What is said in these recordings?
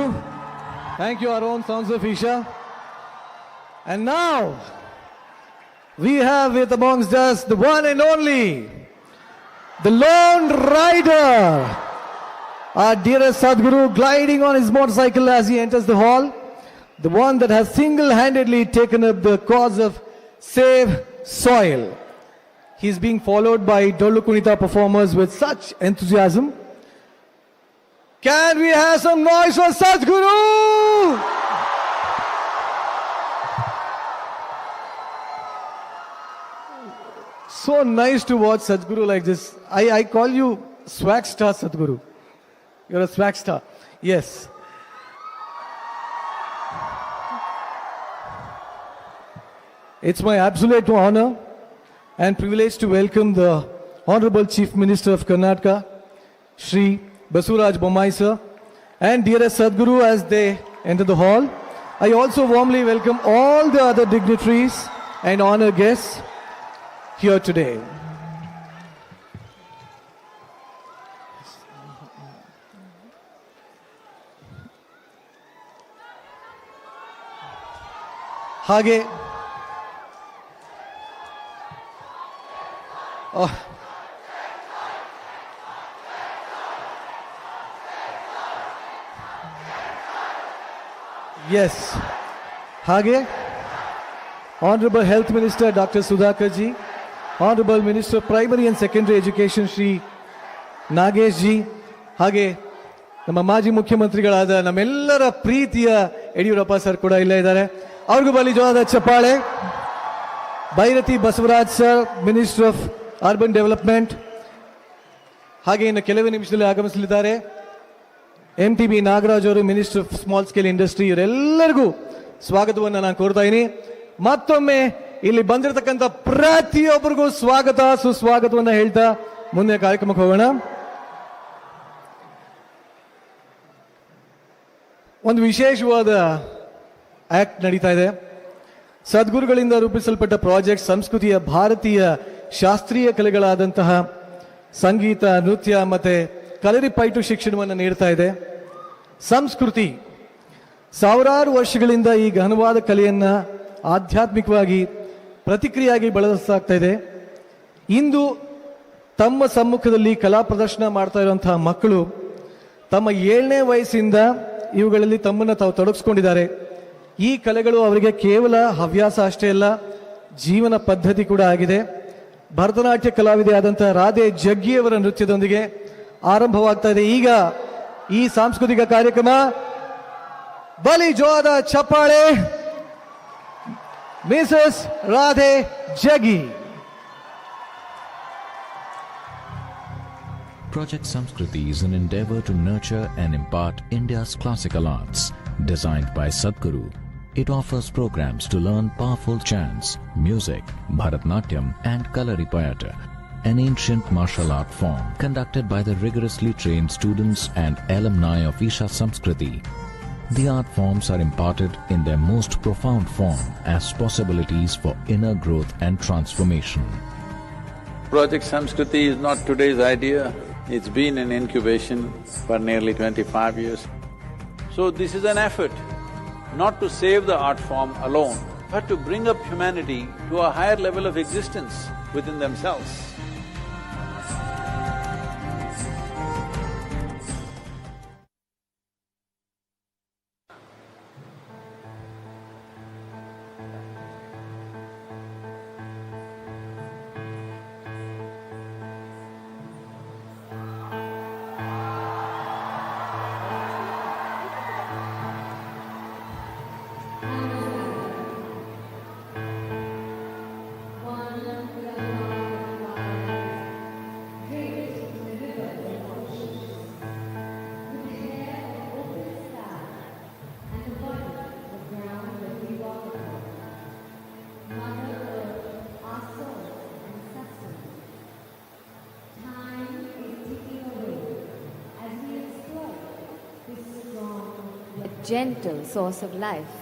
you. Thank you, our own Sons of Isha. And now, we have with amongst us the one and only, the lone rider, our dearest Sadhguru, gliding on his motorcycle as he enters the hall. The one that has single-handedly taken up the cause of Save Soil. He is being followed by Dollu Kunita performers with such enthusiasm. Can we have some noise for Sadhguru? So nice to watch Sadhguru like this. I call you swag star Sadhguru. You're a swag star. Yes. It's my absolute honor and privilege to welcome the Honorable Chief Minister of Karnataka, Shri Basuraj Bommai sir, and dearest Sadhguru as they enter the hall. I also warmly welcome all the other dignitaries and honored guests here today. Hage. Yes. Hage, Honorable Health Minister Dr. Sudhakar ji, Honorable Minister of Primary and Secondary Education Shri Nagesh ji, ಹಾಗೆ ನಮ್ಮ ಮಾಜಿ ಮುಖ್ಯಮಂತ್ರಿಗಳಾದ ನಮ್ಮೆಲ್ಲರ ಪ್ರೀತಿಯ Yediyurappa sir ಕೂಡ ಇಲ್ಲೇ ಇದ್ದಾರೆ. ಅವ್ರಿಗೂ ಬಲಿ ಜೋರಾದ ಚಪ್ಪಾಳೆ. Byrathi Basavaraj sir, minister of urban development, ಹಾಗೆ ಇನ್ನು ಕೆಲವೇ ನಿಮಿಷದಲ್ಲಿ ಆಗಮಿಸಲಿದ್ದಾರೆ. MTB ನಾಗರಾಜ್ ಅವರು, minister of small scale industry, ಇವರೆಲ್ಲರಿಗೂ ಸ್ವಾಗತವನ್ನು ನಾನು ಕೋರ್ತಾ ಇದ್ದೀನಿ. ಮತ್ತೊಮ್ಮೆ ಇಲ್ಲಿ ಬಂದಿರತಕ್ಕಂಥ ಪ್ರತಿಯೊಬ್ಬರಿಗೂ ಸ್ವಾಗತ ಸುಸ್ವಾಗತವನ್ನು ಹೇಳ್ತಾ ಮುಂದೆ ಕಾರ್ಯಕ್ರಮಕ್ಕೆ ಹೋಗೋಣ. ಒಂದು ವಿಶೇಷವಾದ ಆಕ್ಟ್ ನಡೀತಾ ಇದೆ. ಸದ್ಗುರುಗಳಿಂದ ರೂಪಿಸಲ್ಪಟ್ಟ ಪ್ರಾಜೆಕ್ಟ್ ಸಂಸ್ಕೃತಿಯ ಭಾರತೀಯ ಶಾಸ್ತ್ರೀಯ ಕಲೆಗಳಾದಂತಹ ಸಂಗೀತ, ನೃತ್ಯ ಮತ್ತೆ ಕಲರಿಪೈಟು ಶಿಕ್ಷಣವನ್ನು ನೀಡ್ತಾ ಇದೆ. ಸಂಸ್ಕೃತಿ ಸಾವಿರಾರು ವರ್ಷಗಳಿಂದ ಈ ಘನವಾದ ಕಲೆಯನ್ನ ಆಧ್ಯಾತ್ಮಿಕವಾಗಿ ಪ್ರತಿಕ್ರಿಯೆಯಾಗಿ ಬಳಸಲಾಗ್ತಾ ಇದೆ. ಇಂದು ತಮ್ಮ ಸಮ್ಮುಖದಲ್ಲಿ ಕಲಾ ಪ್ರದರ್ಶನ ಮಾಡ್ತಾ ಇರುವಂತಹ ಮಕ್ಕಳು ತಮ್ಮ 7ನೇ ವಯಸ್ಸಿಂದ ಇವುಗಳಲ್ಲಿ ತಮ್ಮನ್ನು ತಾವು ತೊಡಗಿಸ್ಕೊಂಡಿದ್ದಾರೆ. ಈ ಕಲೆಗಳು ಅವರಿಗೆ ಕೇವಲ ಹವ್ಯಾಸ ಅಷ್ಟೇ ಅಲ್ಲ, ಜೀವನ ಪದ್ಧತಿ ಕೂಡ ಆಗಿದೆ. ಭರತನಾಟ್ಯ ಕಲಾವಿದೆ ಆದಂತಹ ರಾಧೆ ಜಗ್ಗಿಯವರ ನೃತ್ಯದೊಂದಿಗೆ ಆರಂಭವಾಗ್ತಾ ಇದೆ ಈಗ ಈ ಸಾಂಸ್ಕೃತಿಕ ಕಾರ್ಯಕ್ರಮ. ಬಲಿ ಜೋರಾದ ಚಪ್ಪಾಳೆ ಮಿಸಸ್ ರಾಧೆ ಜಗ್ಗಿ. Project Samskriti is an endeavor to nurture and impart India's classical arts. Designed by Sadhguru, it offers programs to learn powerful chants, music, Bharatnatyam and Kalaripayattu, an ancient martial art form conducted by the rigorously trained students and alumni of Isha Samskriti. The art forms are imparted in their most profound form as possibilities for inner growth and transformation. Project Samskriti is not today's idea. It's been in incubation for nearly 25 years. So this is an effort not to save the art form alone, but to bring up humanity to a higher level of existence within themselves. Gentle source of life.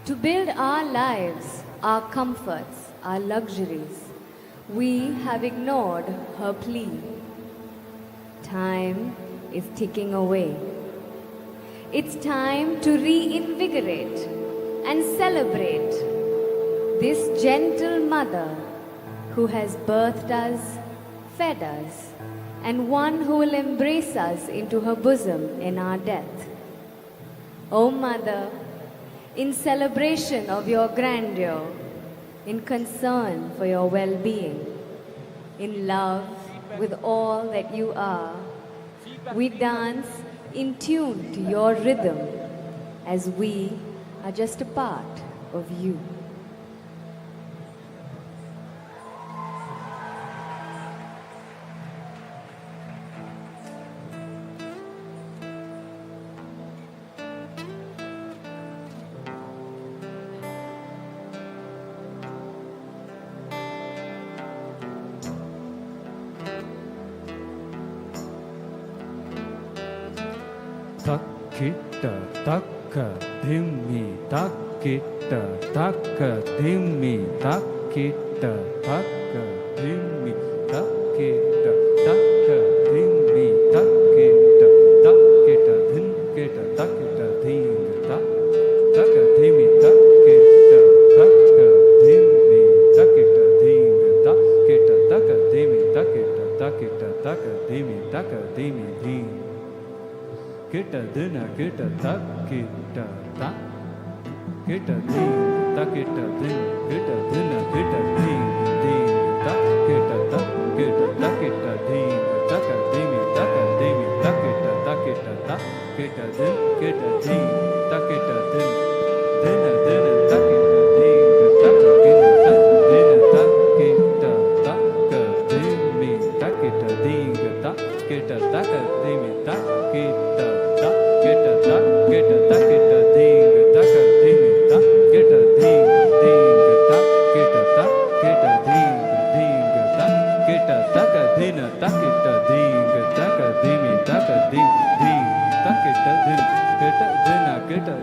To build our lives, our comforts, our luxuries, we have ignored her plea. Time is ticking away. It's time to reinvigorate and celebrate this gentle mother who has birthed us, fed us, and one who will embrace us into her bosom in our death. O Mother, in celebration of your grandeur, in concern for your well-being, in love with all that you are, we dance in tune to your rhythm as we are just a part of you. Takita taka dhimmi takita taka dhimmi takita taka dhimmi takita taka dhimmi takita takita dhinkita takita dhinga taka dhimmi takita taka dhimmi takita dhinga takita taka dhimmi takita takita taka dhimmi taka dhimmi dhinga kita dina kita tak kita tak kita ding tak kita ding kita dina kita ding ding tak kita tak kita ding tak dimi tak dimi tak kita kita ding kita ding tak kita ding dina tak kita ding tak kita tak dina tak kita tak dimi tak kita ding tak kita tak dimi tak kita kita tak kita ding tak ding tak kita ding tak kita tak kita ding tak kita tak dina tak kita ding tak dimi tak ding tak kita ding kita dina kita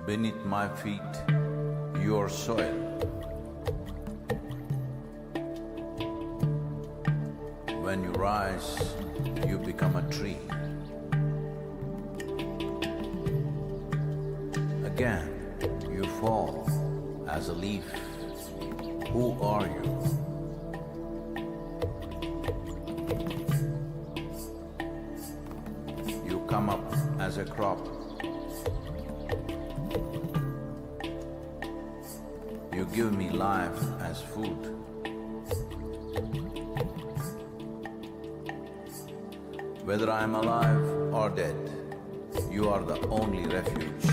beneath my feet, your soil. When you rise, you become a tree. Again, you fall as a leaf. Who are you? You come up as a crop. You give me life as food. Whether I am alive or dead, you are the only refuge.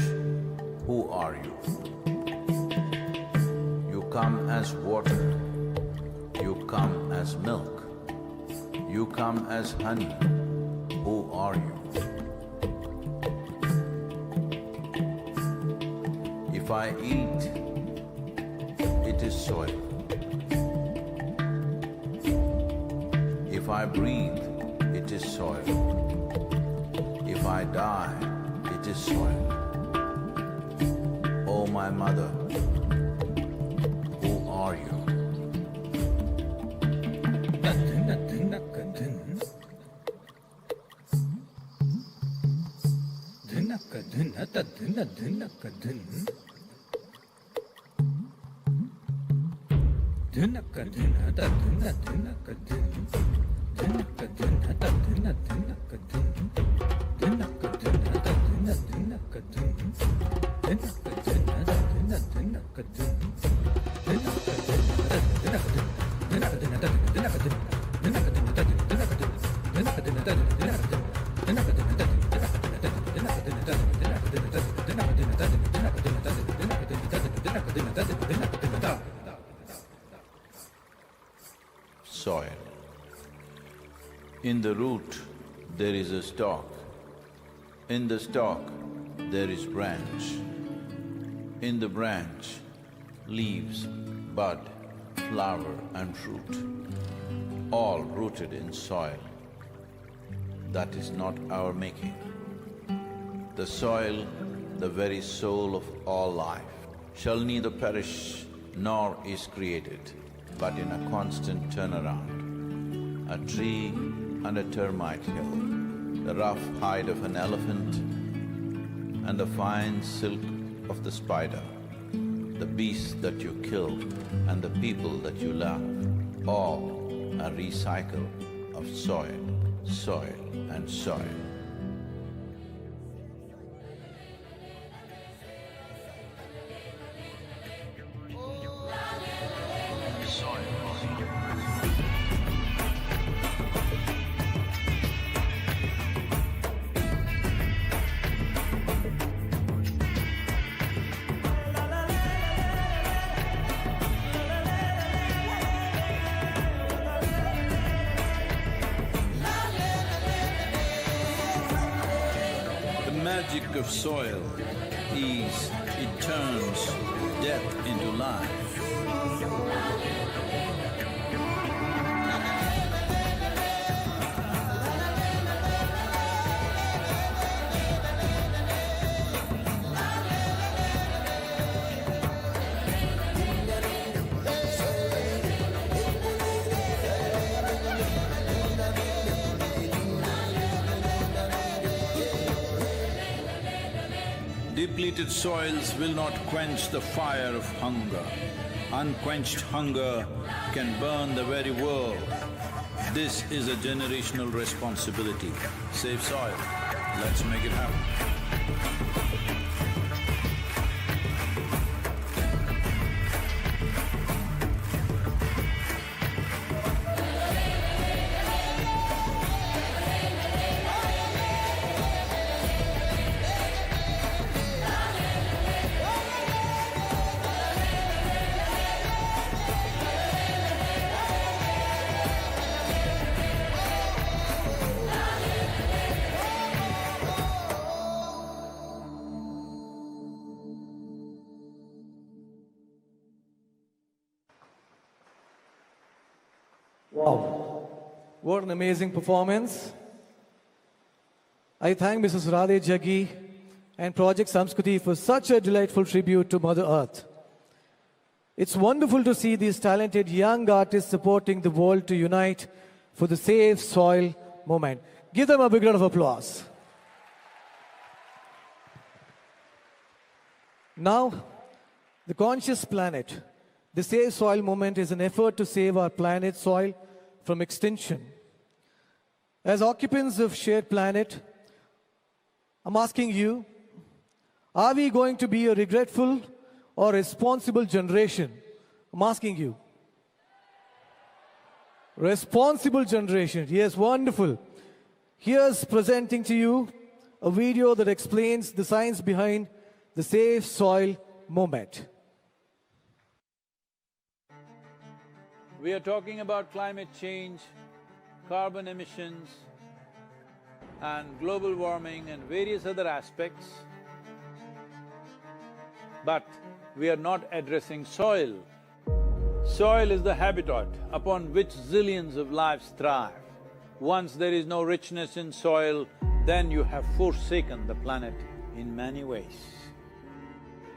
Who are you? You come as water. You come as milk. You come as honey. Who are you? If I eat, it is soil. If I breathe, it is soil. If I die, it is soil. Oh, my mother, who are you? Soil. In the root, there is a stalk. In the stalk, there is branch. In the branch, leaves, bud, flower and fruit, all rooted in soil. That is not our making. The soil, the very soul of all life, shall neither perish nor is created, but in a constant turnaround. A tree and a termite hill, the rough hide of an elephant and the fine silk of the spider, the beasts that you kill and the people that you love, all a recycle of soil, soil and soil. The magic of soil is it turns death into life. Depleted soils will not quench the fire of hunger. Unquenched hunger can burn the very world. This is a generational responsibility. Save soil. Let's make it happen. Wow. What an amazing performance. I thank Mrs. Radhe Jaggi and Project Samskriti for such a delightful tribute to Mother Earth. It's wonderful to see these talented young artists supporting the world to unite for the Save Soil movement. Give them a big round of applause. Now, the Conscious Planet. The Save Soil movement is an effort to save our planet's soil from extinction. As occupants of shared planet, I'm asking you, are we going to be a regretful or responsible generation? I'm asking you. Responsible generation. Yes, wonderful. Here's presenting to you a video that explains the science behind the Save Soil movement. We are talking about climate change, carbon emissions, and global warming and various other aspects. But we are not addressing soil. Soil is the habitat upon which zillions of lives thrive. Once there is no richness in soil, then you have forsaken the planet in many ways.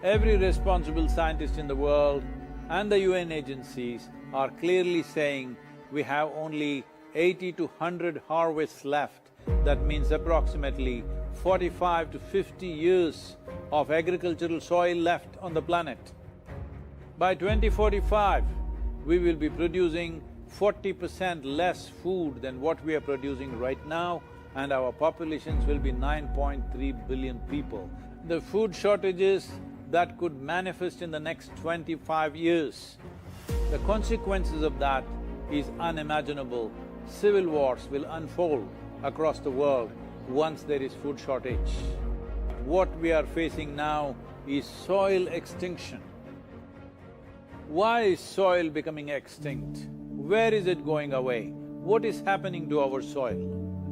Every responsible scientist in the world and the UN agencies are clearly saying we have only 80 to 100 harvests left. That means approximately 45 to 50 years of agricultural soil left on the planet. By 2045, we will be producing 40% less food than what we are producing right now, and our populations will be 9.3 billion people. The food shortages that could manifest in the next 25 years, the consequences of that is unimaginable. Civil wars will unfold across the world once there is food shortage. What we are facing now is soil extinction. Why is soil becoming extinct? Where is it going away? What is happening to our soil?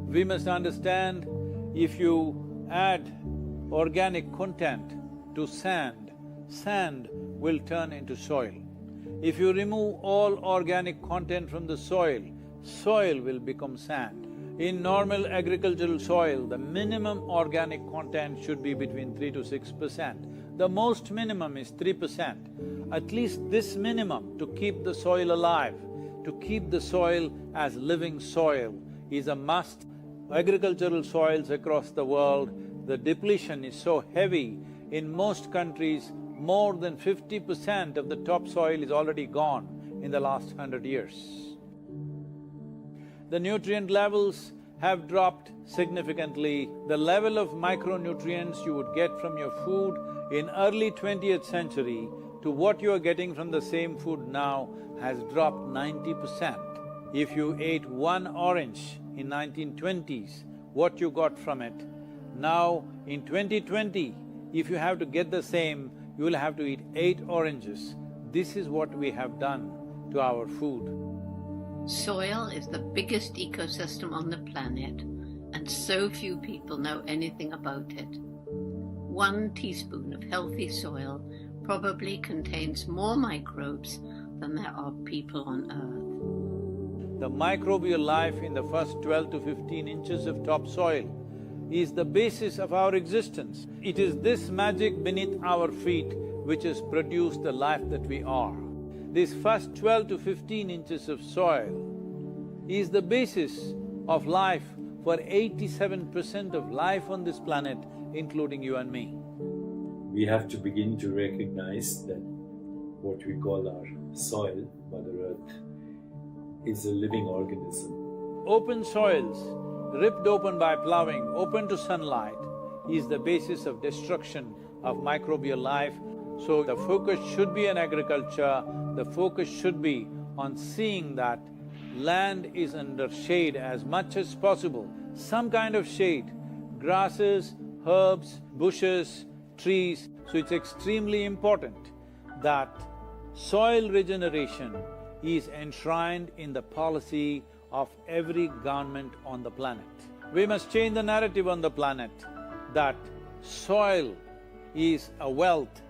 We must understand, if you add organic content to sand, sand will turn into soil. If you remove all organic content from the soil, soil will become sand. In normal agricultural soil, the minimum organic content should be between 3 to 6%. The most minimum is 3%. At least this minimum to keep the soil alive, to keep the soil as living soil is a must. Agricultural soils across the world, the depletion is so heavy, in most countries, more than 50% of the topsoil is already gone in the last 100 years. The nutrient levels have dropped significantly. The level of micronutrients you would get from your food in early 20th century to what you are getting from the same food now has dropped 90%. If you ate one orange in 1920s, what you got from it, now in 2020, if you have to get the same, you will have to eat 8 oranges. This is what we have done to our food. Soil is the biggest ecosystem on the planet, and so few people know anything about it. 1 teaspoon of healthy soil probably contains more microbes than there are people on Earth. The microbial life in the first 12 to 15 inches of topsoil is the basis of our existence. It is this magic beneath our feet which has produced the life that we are. This first 12 to 15 inches of soil is the basis of life for 87% of life on this planet, including you and me. We have to begin to recognize that what we call our soil, Mother Earth, is a living organism. Open soils, ripped open by ploughing, open to sunlight, is the basis of destruction of microbial life. So the focus should be on agriculture, the focus should be on seeing that land is under shade as much as possible, some kind of shade, grasses, herbs, bushes, trees. So it's extremely important that soil regeneration is enshrined in the policy of every government on the planet. We must change the narrative on the planet that soil is a wealth,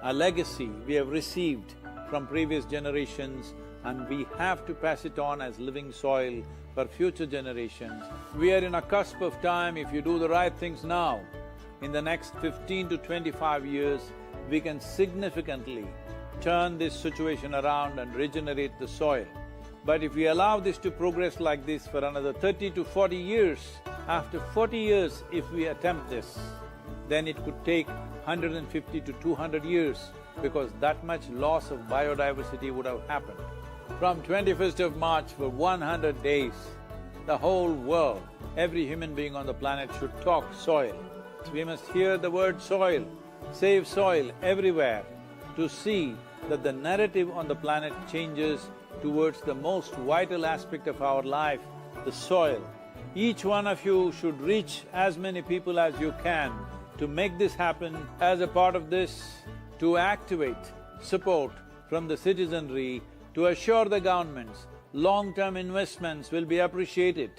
a legacy we have received from previous generations, and we have to pass it on as living soil for future generations. We are in a cusp of time. If you do the right things now, in the next 15 to 25 years, we can significantly turn this situation around and regenerate the soil. But if we allow this to progress like this for another 30 to 40 years, after 40 years if we attempt this, then it could take 150 to 200 years because that much loss of biodiversity would have happened. From 21st of March for 100 days, the whole world, every human being on the planet should talk soil. We must hear the word soil, save soil everywhere to see that the narrative on the planet changes towards the most vital aspect of our life, the soil. Each one of you should reach as many people as you can to make this happen. As a part of this, to activate support from the citizenry to assure the governments long-term investments will be appreciated.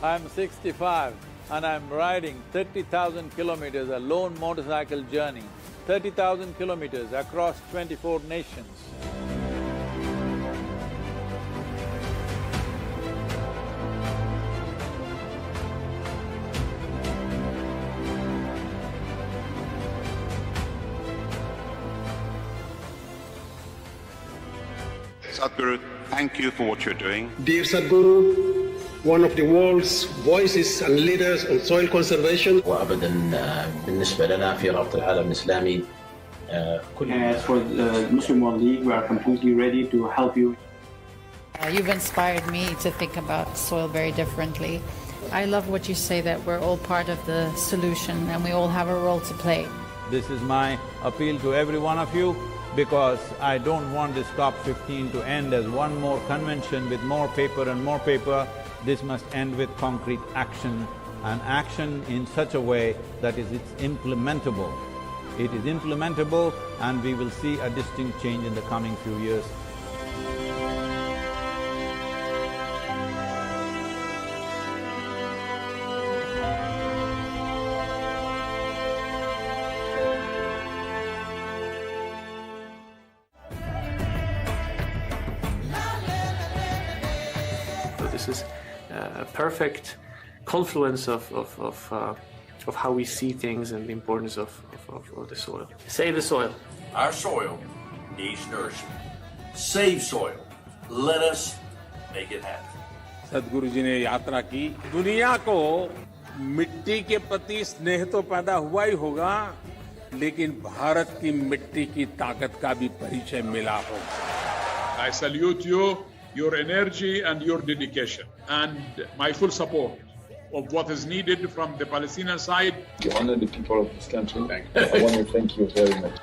I'm 65 and I'm riding 30,000 kilometers, a lone motorcycle journey, 30,000 kilometers across 24 nations. Sadhguru, thank you for what you're doing. Dear Sadhguru, one of the world's voices and leaders on soil conservation. وابدا بالنسبه لنا في رابطه العالم الاسلامي As for the Muslim World League, we are completely ready to help you. You've inspired me to think about soil very differently. I love what you say, that we're all part of the solution and we all have a role to play. This is my appeal to every one of you, because I don't want this COP15 to end as one more convention with more paper and more paper. This must end with concrete action, and action in such a way that it's implementable. It is implementable and we will see a distinct change in the coming few years. This is a perfect confluence of how we see things and the importance of the soil. Save the soil. Our soil needs nourishment. Save soil. Let us make it happen. सदगुरु जी ने यात्रा की, दुनिया को मिट्टी के प्रति स्नेह तो पैदा हुआ ही होगा, लेकिन भारत की मिट्टी की ताकत का भी परिचय मिला होगा। I salute you, your energy and your dedication, and my full support of what is needed from the Palestinian side. You honor the people of this country. I want to thank you very much.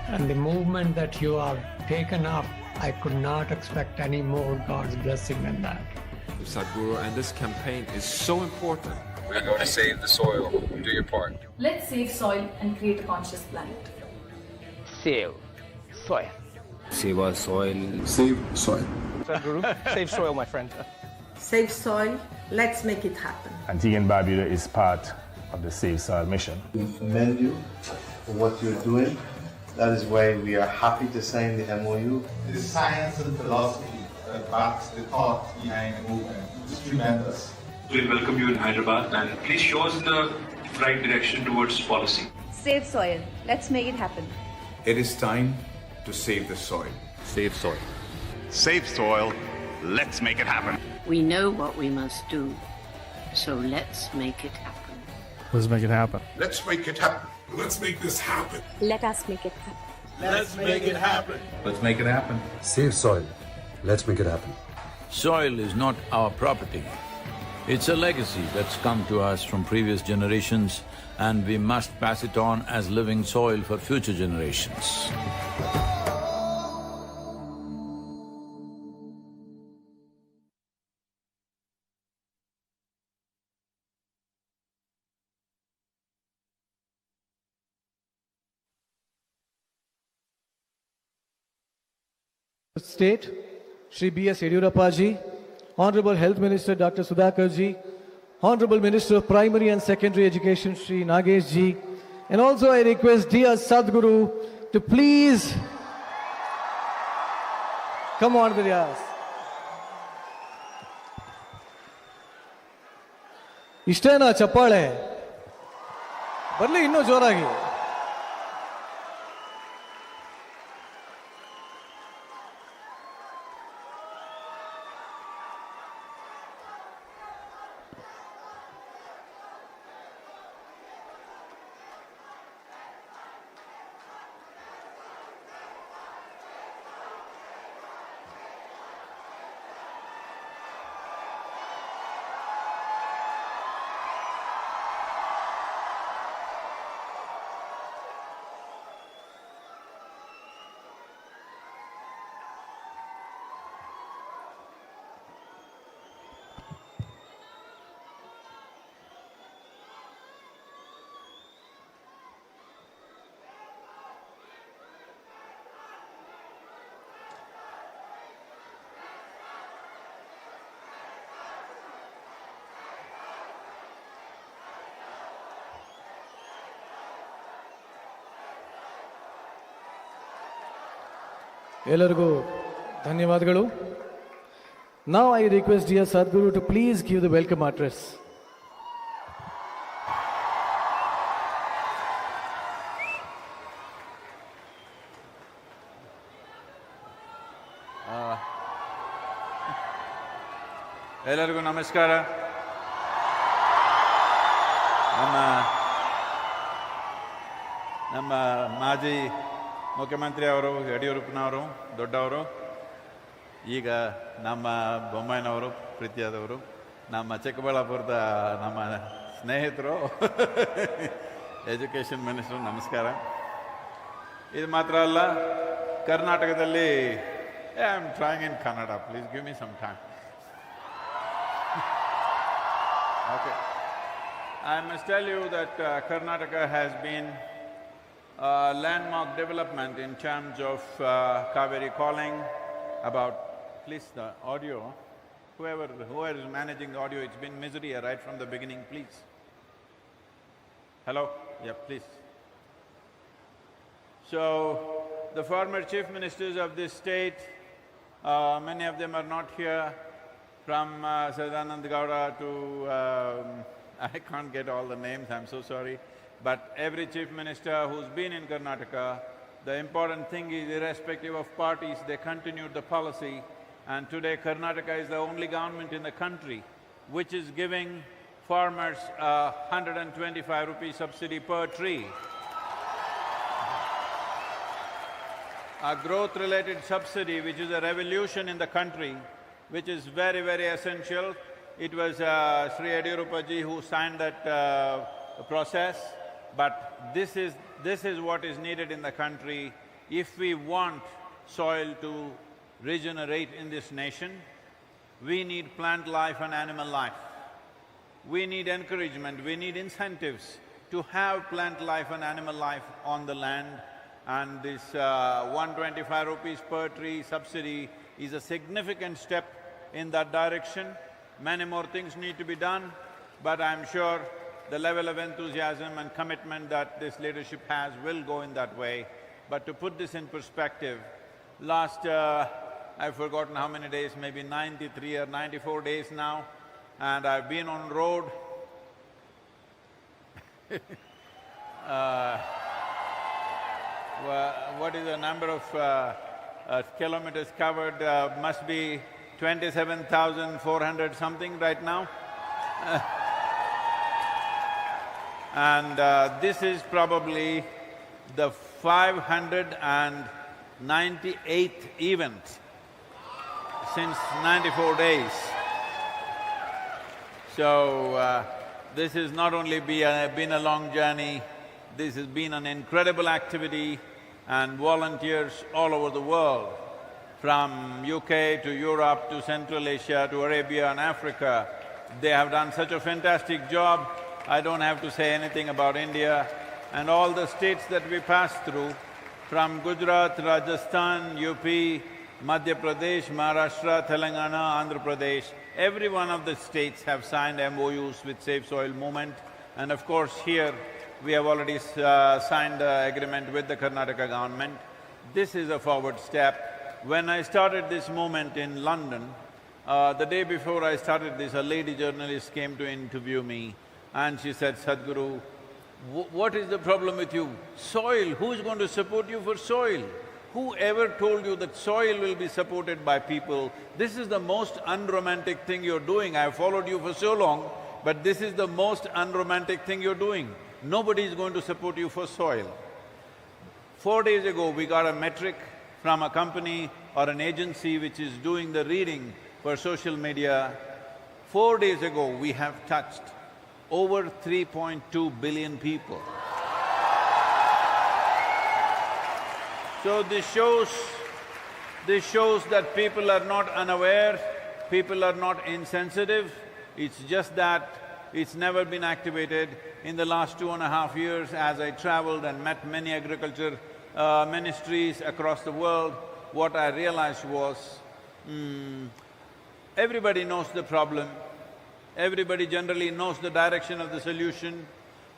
And the movement that you have taken up, I could not expect any more God's blessing than that. Sadhguru, and this campaign is so important. We're going to save the soil. Do your part. Let's save soil and create a conscious planet. Save soil. Save our soil. Save soil. Sadhguru, save soil, my friend. Save soil. Let's make it happen. Antigua and Barbuda is part of the Save Soil mission. We commend you for what you're doing. That is why we are happy to sign the MOU. The science and philosophy that backs the thought behind the movement is tremendous. We'll welcome you in Hyderabad and please show us the right direction towards policy. Save soil. Let's make it happen. It is time to save the soil. Save soil. Save soil. Let's make it happen. We know what we must do, so let's make it happen. Let's make it happen. Let's make it happen. Let's make this happen. Let us make it happen. Let's make it happen. Let's make it happen. Save soil. Let's make it happen. Soil is not our property. It's a legacy that's come to us from previous generations, and we must pass it on as living soil for future generations. State, Shri B.S. Yediyurappa ji, Honorable Health Minister Dr. Sudhakar ji, Honorable Minister of Primary and Secondary Education Shri Nagesh ji, And also I request dear Sadhguru to please come on with us. ಇಷ್ಟೇನಾ ಚಪ್ಪಾಳೆ? ಬರ್ಲಿ ಇನ್ನೂ ಜೋರಾಗಿ. ಎಲ್ಲರಿಗೂ ಧನ್ಯವಾದಗಳು. Now I request dear Sadhguru to please give the welcome address. ಎಲ್ಲರಿಗೂ ನಮಸ್ಕಾರ. ನಮ್ಮ ಮಾಜಿ ಮುಖ್ಯಮಂತ್ರಿ ಅವರು ಯಡಿಯೂರಪ್ಪನವರು ದೊಡ್ಡವರು, ಈಗ ನಮ್ಮ ಬೊಮ್ಮಾಯಿನವರು ಪ್ರೀತಿಯಾದವರು, ನಮ್ಮ ಚಿಕ್ಕಬಳ್ಳಾಪುರದ ನಮ್ಮ ಸ್ನೇಹಿತರು, ಎಜುಕೇಷನ್ ಮಿನಿಸ್ಟರ್, ನಮಸ್ಕಾರ. ಇದು ಮಾತ್ರ ಅಲ್ಲ, ಕರ್ನಾಟಕದಲ್ಲಿ I am trying in Kannada, please give me some time. Okay. I must tell you that Karnataka has been landmark development in terms of Kaveri calling about, please the audio, whoever is managing the audio, it's been misery right from the beginning, please. Hello? Yeah, please. So, the former chief ministers of this state, many of them are not here, from Sadanand Gowda to, I can't get all the names, I'm so sorry. But every chief minister who's been in Karnataka, the important thing is, irrespective of parties, they continued the policy. And today Karnataka is the only government in the country which is giving farmers 125 rupees subsidy per tree. A growth-related subsidy which is a revolution in the country, which is very, very essential. It was Sri Yadiyurappa ji who signed that process. But this is what is needed in the country if we want soil to regenerate in this nation. We need plant life and animal life. We need encouragement, we need incentives to have plant life and animal life on the land. And this 125 rupees per tree subsidy is a significant step in that direction. Many more things need to be done, but I'm sure the level of enthusiasm and commitment that this leadership has will go in that way. But to put this in perspective, last, I've forgotten how many days, maybe 93 or 94 days now, and I've been on road. What is the number of kilometers covered? Must be 27,400 something right now. And this is probably the 598th event since 94 days. So, this has not only been a long journey, this has been an incredible activity, and volunteers all over the world, from UK to Europe to Central Asia to Arabia and Africa, they have done such a fantastic job. I don't have to say anything about India and all the states that we passed through, from Gujarat, Rajasthan, UP, Madhya Pradesh, Maharashtra, Telangana, Andhra Pradesh. Every one of the states have signed MOUs with Save Soil Movement, and of course here We have already signed the agreement with the Karnataka government. This is a forward step. When I started this movement in London, the day before I started this, a lady journalist came to interview me and she said, Sadhguru, what is the problem with you? Soil, who is going to support you for soil? Who ever told you that soil will be supported by people? This is the most unromantic thing you're doing. I've followed you for so long, but this is the most unromantic thing you're doing. Nobody is going to support you for soil. 4 days ago, we got a metric from a company or an agency which is doing the reading for social media. 4 days ago, we have touched over 3.2 billion people. So this shows that people are not unaware, people are not insensitive. It's just that it's never been activated. In the last 2.5 years, as I traveled and met many agriculture ministries across the world, what I realized was, everybody knows the problem, everybody generally knows the direction of the solution,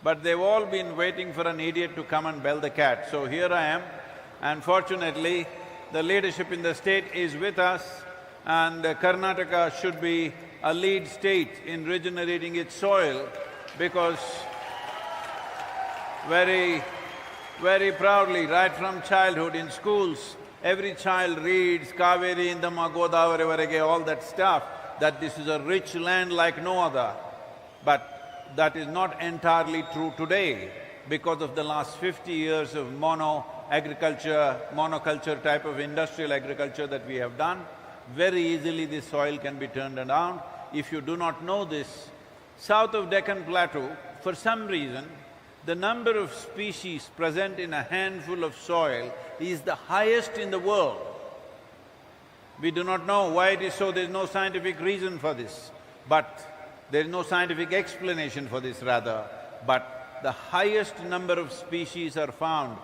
but they've all been waiting for an idiot to come and bell the cat. So here I am, and fortunately, the leadership in the state is with us, and Karnataka should be a lead state in regenerating its soil, because very proudly, right from childhood in schools, every child reads Kaveri, Indama, Godavari, Varege, all that stuff, that this is a rich land like no other. But that is not entirely true today because of the last 50 years of monoculture type of industrial agriculture that we have done. Very easily this soil can be turned around. If you do not know this, south of Deccan Plateau, for some reason, the number of species present in a handful of soil is the highest in the world. We do not know why it is so, there's no scientific reason for this, but there's no scientific explanation for this rather, but the highest number of species are found,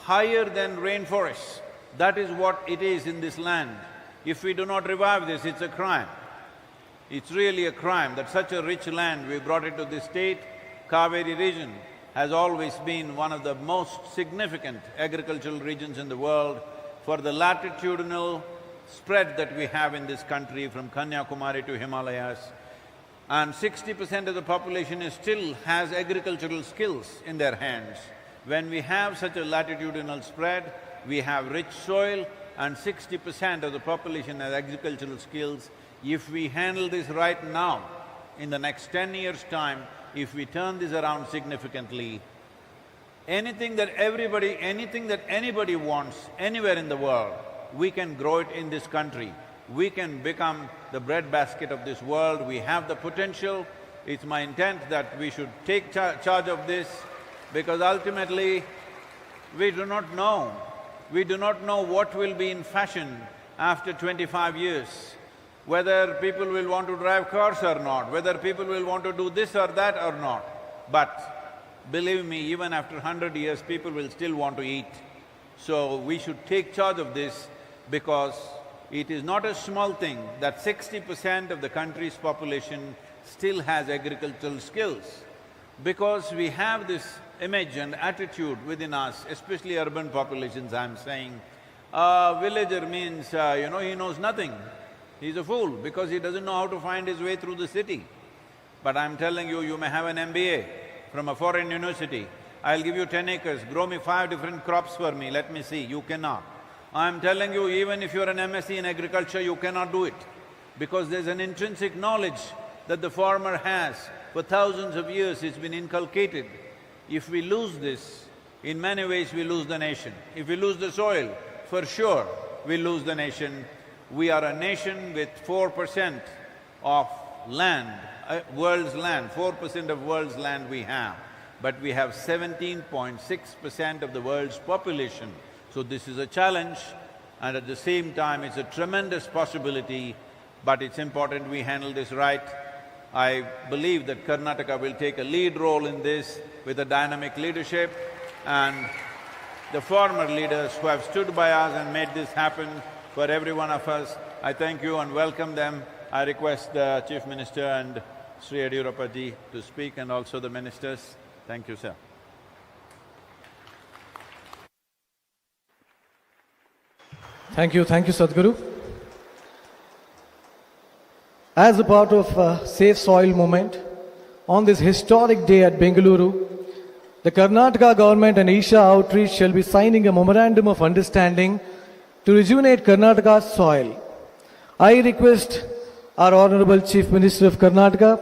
higher than rainforests. That is what it is in this land. If we do not revive this, it's a crime. It's really a crime that such a rich land, we brought it to this state. Kaveri region has always been one of the most significant agricultural regions in the world for the latitudinal spread that we have in this country from Kanyakumari to Himalayas. And 60% of the population still has agricultural skills in their hands. When we have such a latitudinal spread, we have rich soil and 60% of the population has agricultural skills. If we handle this right now, in the next 10 years' time, if we turn this around significantly, anything that anybody wants anywhere in the world, we can grow it in this country. We can become the breadbasket of this world. We have the potential. It's my intent that we should take charge of this, because ultimately, we do not know. We do not know what will be in fashion after 25 years. Whether people will want to drive cars or not, whether people will want to do this or that or not. But believe me, even after 100 years, people will still want to eat. So we should take charge of this, because it is not a small thing that 60% of the country's population still has agricultural skills. Because we have this image and attitude within us, especially urban populations, I'm saying, villager means, he knows nothing. He's a fool because he doesn't know how to find his way through the city. But I'm telling you, you may have an MBA from a foreign university. I'll give you 10 acres, grow me 5 different crops for me, let me see. You cannot. I'm telling you, even if you're an MSc in agriculture, you cannot do it, because there's an intrinsic knowledge that the farmer has. For thousands of years, it's been inculcated. If we lose this, in many ways we lose the nation. If we lose the soil, for sure we lose the nation. We are a nation with 4% of land, world's land, 4% of world's land we have, but we have 17.6% of the world's population. So this is a challenge, and at the same time it's a tremendous possibility, but it's important we handle this right. I believe that Karnataka will take a lead role in this with a dynamic leadership, and the former leaders who have stood by us and made this happen for every one of us, I thank you and welcome them. I request the Chief Minister and Sri Yediyurappa ji to speak, and also the ministers. Thank you, sir. Thank you, Sadhguru. As a part of Safe Soil movement, on this historic day at Bengaluru, the Karnataka government and Isha Outreach shall be signing a memorandum of understanding to rejuvenate Karnataka's soil. I request our Honorable Chief Minister of Karnataka,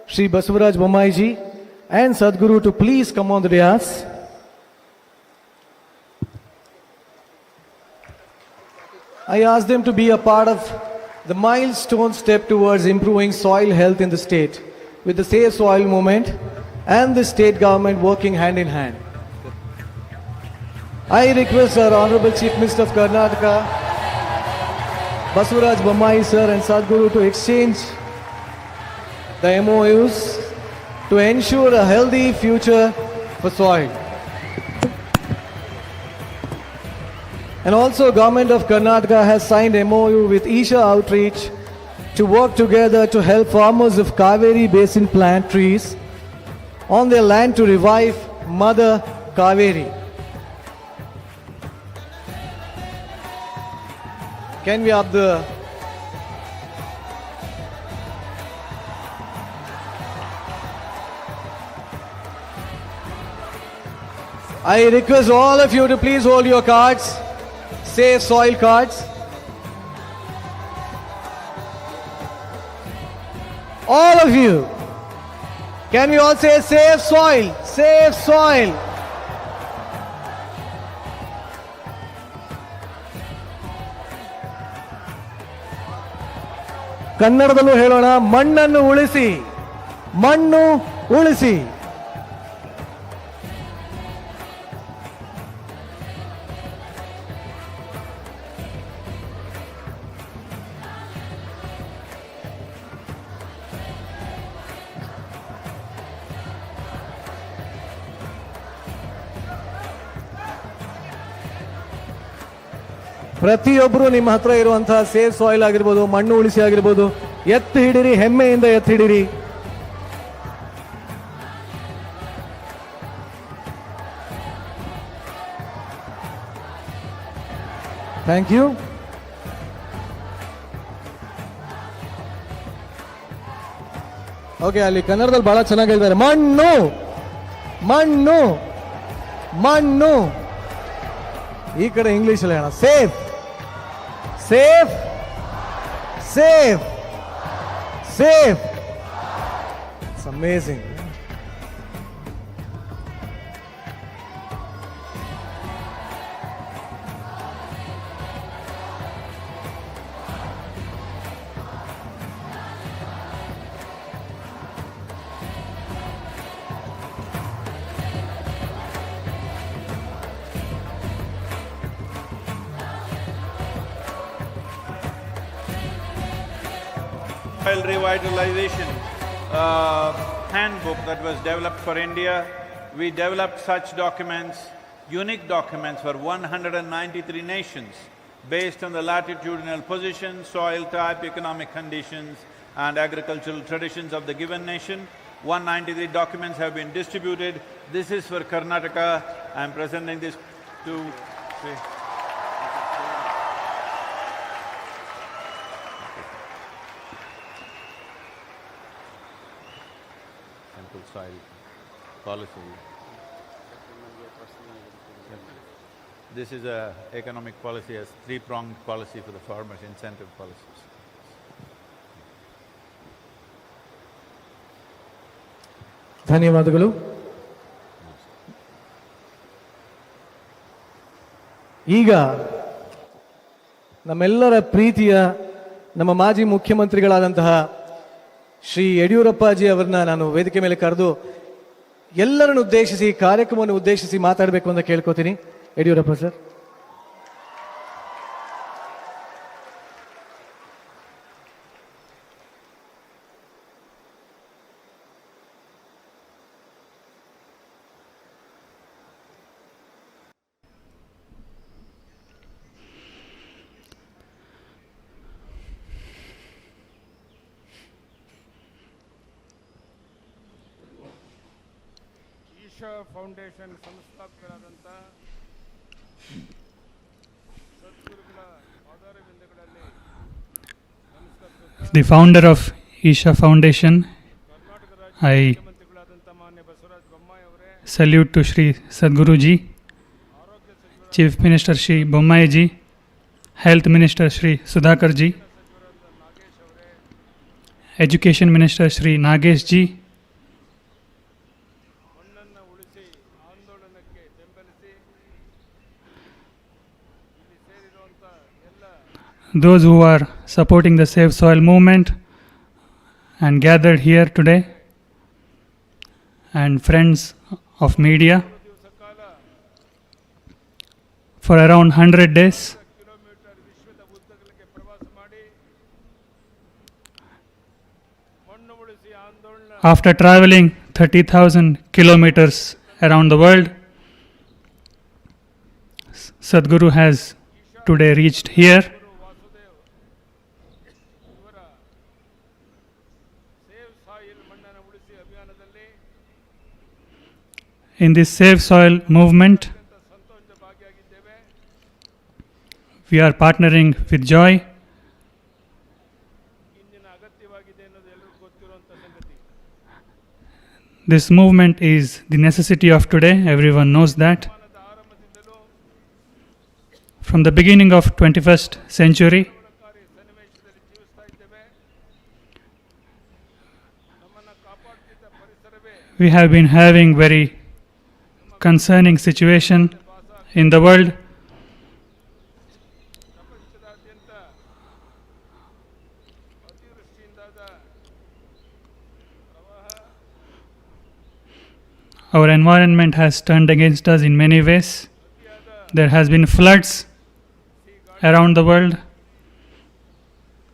Shri Basavaraj Bommai ji, and Sadhguru to please come on the dais. I ask them to be a part of the milestone step towards improving soil health in the state, with the Safe Soil movement and the state government working hand in hand. I request our Honorable Chief Minister of Karnataka, Basavaraj Bommai sir and Sadhguru to exchange the MOUs to ensure a healthy future for soil. And also, Government of Karnataka has signed MOU with Isha Outreach to work together to help farmers of Kaveri Basin plant trees on their land to revive Mother Kaveri. Can we up the... I request all of you to please hold your cards. Safe soil cards. All of you. Can we all say safe soil? Safe soil. ಕನ್ನಡದಲ್ಲೂ ಹೇಳೋಣ, ಮಣ್ಣನ್ನು ಉಳಿಸಿ, ಮಣ್ಣು ಉಳಿಸಿ. ಪ್ರತಿಯೊಬ್ಬರು ನಿಮ್ಮ ಹತ್ರ ಇರುವಂತಹ ಸೇಫ್ ಸಾಯಿಲ್ ಆಗಿರ್ಬೋದು, ಮಣ್ಣು ಉಳಿಸಿ ಆಗಿರ್ಬೋದು, ಎತ್ತು ಹಿಡಿರಿ, ಹೆಮ್ಮೆಯಿಂದ ಎತ್ತು ಹಿಡಿರಿ. Thank you. ಓಕೆ, ಅಲ್ಲಿ ಕನ್ನಡದಲ್ಲಿ ಬಹಳ ಚೆನ್ನಾಗಿ ಹೇಳಿದ್ದಾರೆ. ಮಣ್ಣು ಮಣ್ಣು ಮಣ್ಣು. ಈ ಕಡೆ ಇಂಗ್ಲಿಷ್ ಅಲ್ಲಿ ಹೇಳೋಣ, safe safe safe safe. It's amazing. Soil revitalization handbook that was developed for India. We developed such documents, unique documents for 193 nations based on the latitudinal position, soil type, economic conditions and agricultural traditions of the given nation. 193 documents have been distributed. This is for Karnataka. I am presenting this to… soil policy. This is a economic policy, as three-pronged policy for the farmers, incentive policies. ಧನ್ಯವಾದಗಳು. ಈಗ ನಮ್ಮೆಲ್ಲರ ಪ್ರೀತಿಯ ನಮ್ಮ ಮಾಜಿ ಮುಖ್ಯಮಂತ್ರಿಗಳಾದಂತಹ ಶ್ರೀ ಯಡಿಯೂರಪ್ಪಾಜಿ ಅವರನ್ನ ನಾನು ವೇದಿಕೆ ಮೇಲೆ ಕರೆದು ಎಲ್ಲರನ್ನು ಉದ್ದೇಶಿಸಿ, ಕಾರ್ಯಕ್ರಮವನ್ನು ಉದ್ದೇಶಿಸಿ ಮಾತಾಡಬೇಕು ಅಂತ ಕೇಳ್ಕೊತೀನಿ. ಯಡಿಯೂರಪ್ಪ ಸರ್. ಫೌಂಡೇಶನ್ ಸಂಸ್ಥಾಪಕರಾದಂಥ ಸದ್ಗುರುಗಳ the founder of Isha Foundation, I salute to Shri Sadhguru Ji, Chief Minister Shri Bommai Ji, Health Minister Shri Sudhakar Ji, Education Minister Shri Nagesh Ji, those who are supporting the Save Soil movement and gathered here today, and friends of media. For around 100 days, after traveling 30,000 kilometers around the world, Sadhguru has today reached here. In this Save Soil movement, we are partnering with joy. This movement is the necessity of today, everyone knows that. From the beginning of 21st century, we have been having very concerning situation in the world. Our environment has turned against us in many ways. There has been floods around the world,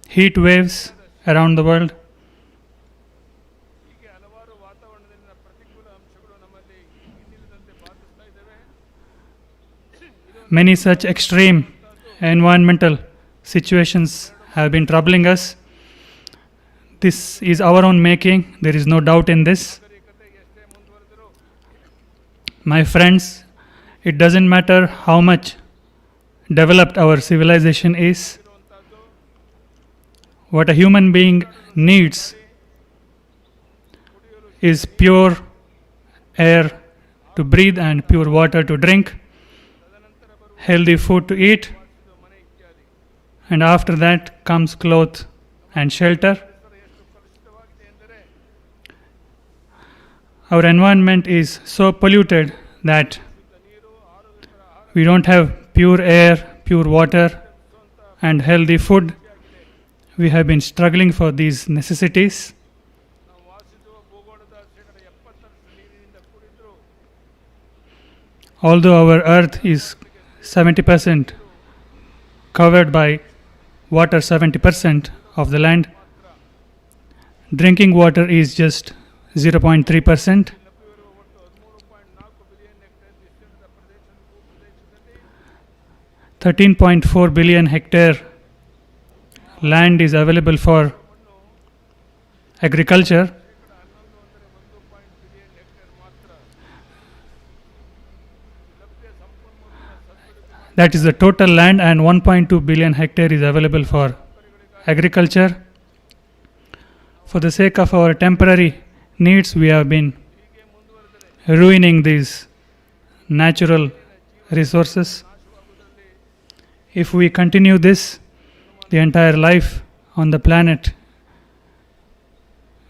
heat waves around the world. Many such extreme environmental situations have been troubling us. This is our own making, there is no doubt in this. My friends, it doesn't matter how much developed our civilization is. What a human being needs is pure air to breathe and pure water to drink, healthy food to eat, and after that comes clothes and shelter. Our environment is so polluted that we don't have pure air, pure water, and healthy food. We have been struggling for these necessities. Although our earth is 70% covered by water, 70% of the land, drinking water is just 0.3%. 13.4 billion hectare land is available for agriculture. That is the total land, and 1.2 billion hectare is available for agriculture. For the sake of our temporary needs, we have been ruining these natural resources. If we continue this, the entire life on the planet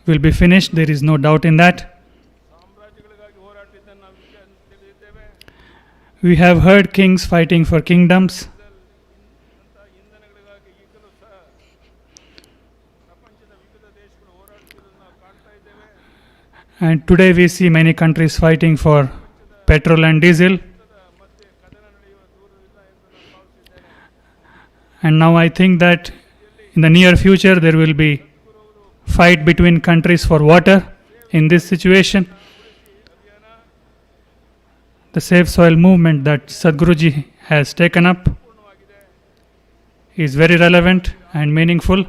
will be finished. There is no doubt in that. We have heard kings fighting for kingdoms. And today we see many countries fighting for petrol and diesel. And now I think that in the near future there will be fight between countries for water. In this situation, the Save Soil movement that Sadhguruji has taken up is very relevant and meaningful.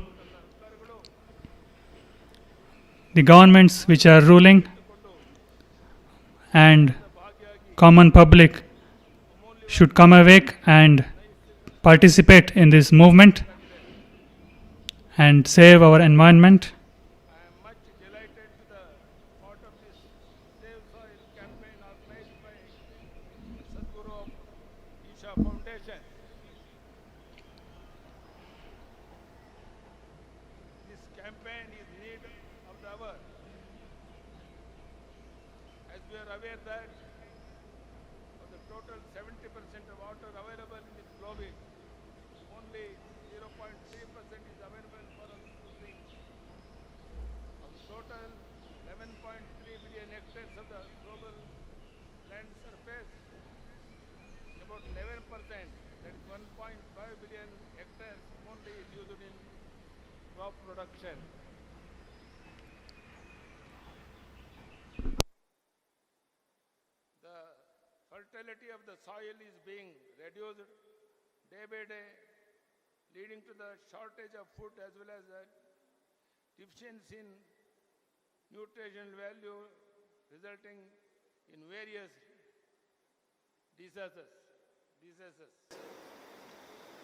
The governments which are ruling and common public should come awake and participate in this movement and save our environment. I am much delighted to the part of this Save Soil campaign organized by Sadhguru Isha Foundation. This campaign is need of the hour. As we are aware that of the total 70% of water available in this globe, only 0.3% is available for us to drink. Of the total 11.3 billion hectares of the global land surface, about 11%, that is 1.5 billion hectares only is used in crop production. The fertility of the soil is being reduced day by day, leading to the shortage of food as well as the deficiency in nutritional value, resulting in various diseases.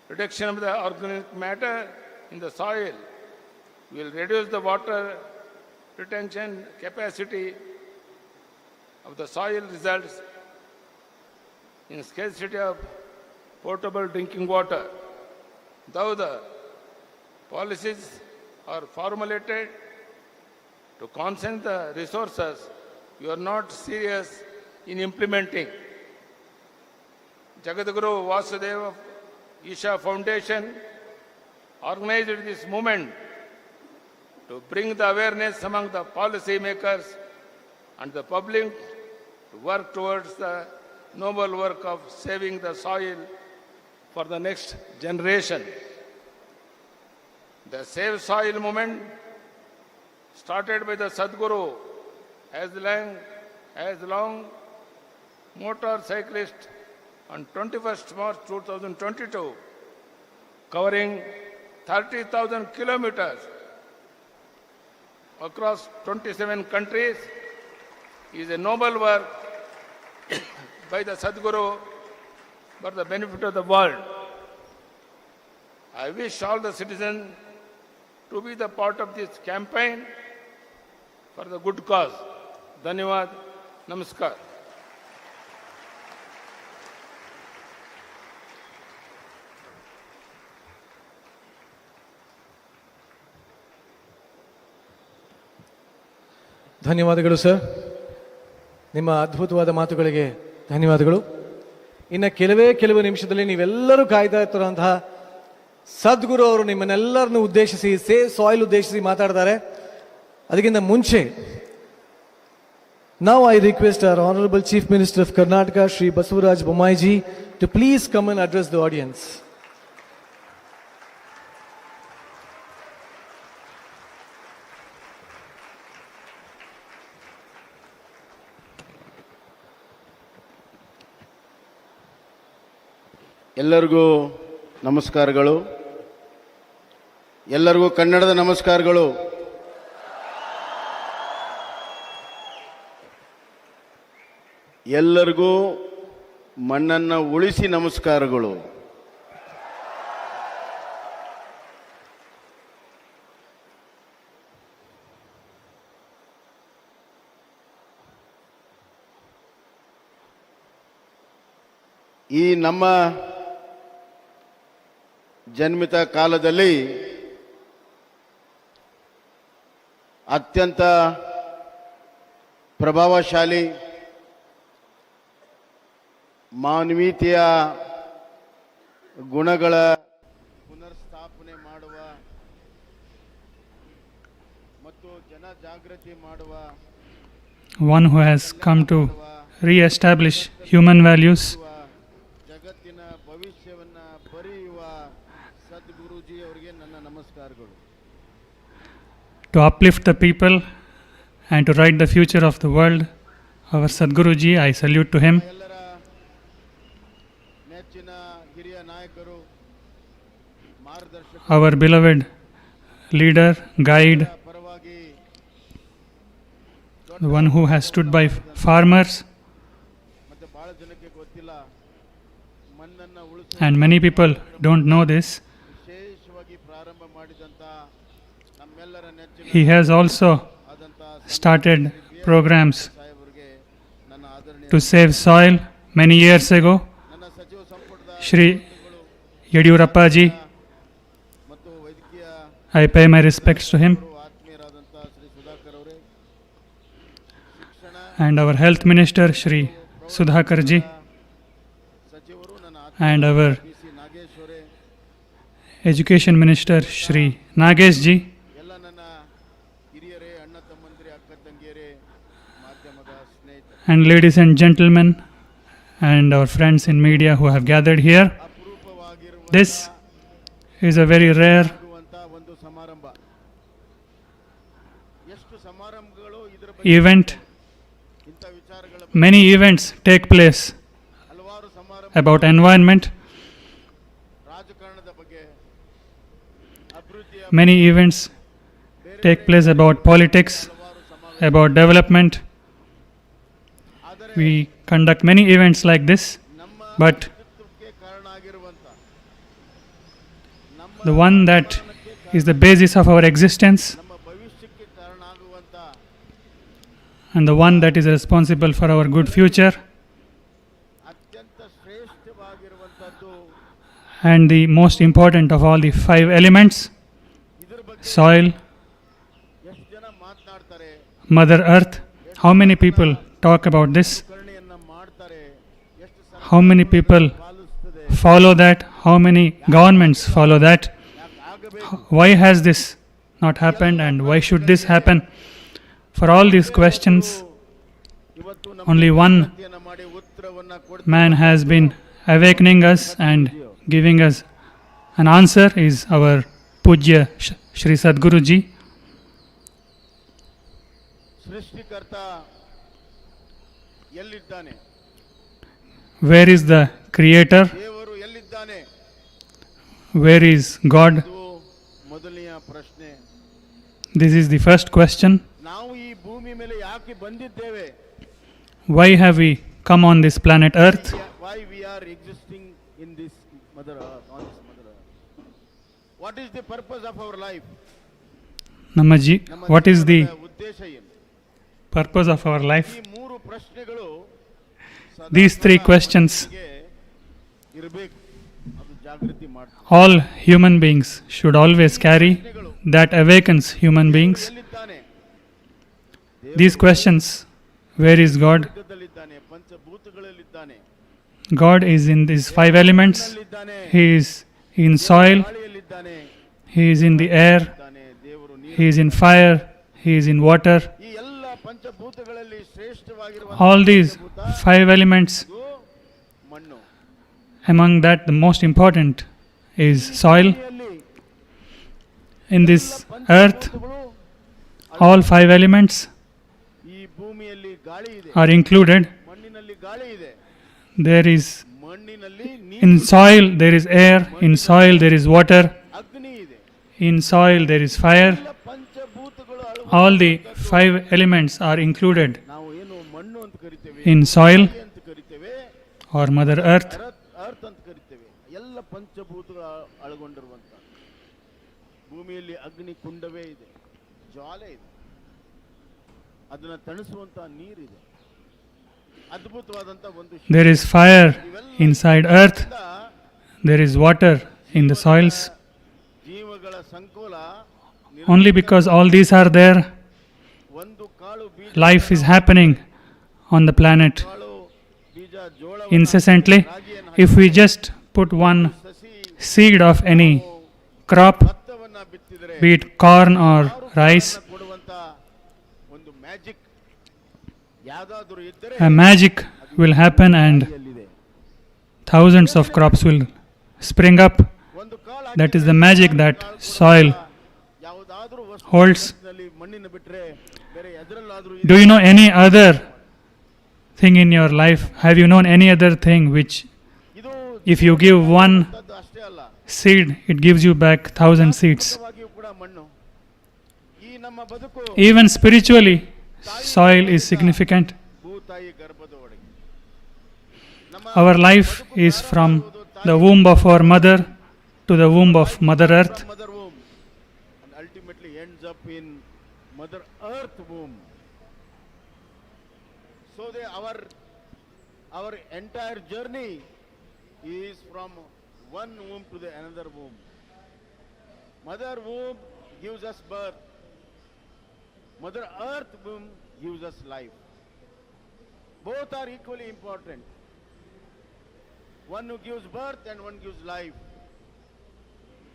Reduction of the organic matter in the soil will reduce the water retention capacity of the soil, results in scarcity of potable drinking water. Though the policies are formulated to conserve the resources, you are not serious in implementing. Jagadguru Vasudeva Isha Foundation organized this movement to bring the awareness among the policy makers and the public to work towards the noble work of saving the soil for the next generation. The Save Soil movement, started by the Sadhguru as long motorcyclist on 21st March 2022, covering 30,000 kilometers across 27 countries, is a noble work by the Sadhguru for the benefit of the world. I wish all the citizens to be the part of this campaign for the good cause. Dhanyavad. Namaskar. ಧನ್ಯವಾದಗಳು sir, ನಿಮ್ಮ ಅದ್ಭುತವಾದ ಮಾತುಗಳಿಗೆ ಧನ್ಯವಾದಗಳು. ಇನ್ನು ಕೆಲವು ನಿಮಿಷದಲ್ಲಿ ನೀವೆಲ್ಲರೂ ಕಾಯ್ತಾ ಇರ್ತಿರುವಂತಹ ಸದ್ಗುರು ಅವರು ನಿಮ್ಮನ್ನೆಲ್ಲರನ್ನು ಉದ್ದೇಶಿಸಿ ಸೇವ್ ಸಾಯಿಲ್ ಉದ್ದೇಶಿಸಿ ಮಾತಾಡ್ತಾರೆ. ಅದಕ್ಕಿಂತ ಮುಂಚೆ now I request our Honorable Chief Minister of Karnataka, Shri Basavaraj Bommai ji, to please come and address the audience. ಎಲ್ಲರಿಗೂ ನಮಸ್ಕಾರಗಳು. ಎಲ್ಲರಿಗೂ ಕನ್ನಡದ ನಮಸ್ಕಾರಗಳು. ಎಲ್ಲರಿಗೂ ಮಣ್ಣನ್ನು ಉಳಿಸಿ ನಮಸ್ಕಾರಗಳು. ಈ ನಮ್ಮ ಜನ್ಮಿತ ಕಾಲದಲ್ಲಿ ಅತ್ಯಂತ ಪ್ರಭಾವಶಾಲಿ ಮಾನವೀಯತೆಯ ಗುಣಗಳ ಪುನರ್ಸ್ಥಾಪನೆ ಮಾಡುವ ಮತ್ತು ಜನಜಾಗೃತಿ ಮಾಡುವ one who has come to re-establish human values, ಜಗತ್ತಿನ ಭವಿಷ್ಯವನ್ನು ಬರೆಯುವ ಸದ್ಗುರುಜಿ ಅವರಿಗೆ ನನ್ನ ನಮಸ್ಕಾರಗಳು. to uplift the people and to write the future of the world, our Sadhguru ji, I salute to him. Our beloved leader, guide, the one who has stood by farmers, and many people don't know this. he has also started programs to save soil many years ago. Shri Yadurappa ji, I pay my respects to him. And our health minister Shri Sudhakar ji, and our education minister Shri Nagesh ji, and ladies and gentlemen, and our friends in media who have gathered here. This is a very rare event. Many events take place about environment. Many events take place about politics, about development. We conduct many events like this, but the one that is the basis of our existence and the one that is responsible for our good future and the most important of all the 5 elements: soil, Mother Earth. How many people talk about this? How many people follow that? How many governments follow that? Why has this not happened, and why should this happen? For all these questions, only one man has been awakening us and giving us an answer, is our Pujya Shri Sadhguru ji. Where is the Creator? Where is God? This is the first question. Why have we come on this planet Earth? Why we are existing in this Mother Earth, on this Mother Earth? What is the purpose of our life? Namaji, what is the purpose of our life? These 3 questions all human beings should always carry, that awakens human beings. These questions: where is God? God is in these 5 elements. He is in soil, He is in the air, He is in fire, He is in water. All these 5 elements, among that the most important is soil. In this earth, all 5 elements are included. There is, in soil there is air, in soil there is water, in soil there is fire. All the 5 elements are included in soil or Mother Earth. ಭೂಮಿಯಲ್ಲಿ ಅಗ್ನಿ ಕುಂಡವೇ ಇದೆ, ಜ್ವಾಲೆ ಇದೆ, ಅದನ್ನು ತಣಿಸುವಂತ ನೀರಿದೆ. ಅದ್ಭುತವಾದಂತ ಒಂದು There is fire inside earth, there is water in the soils. ಜೀವಗಳ ಸಂಕೋಲ. Only because all these are there, life is happening on the planet incessantly. If we just put one seed of any crop, be it corn or rice, a magic will happen and thousands of crops will spring up. That is the magic that soil holds. Do you know any other thing in your life? Have you known any other thing which, if you give one seed, it gives you back 1,000 seeds? Even spiritually, soil is significant. Our life is from the womb of our mother to the womb of Mother Earth. And ultimately ends up in Mother Earth womb. So our entire journey is from one womb to the another womb. Mother womb gives us birth. Mother Earth womb gives us life. Both are equally important. One who gives birth and one gives life.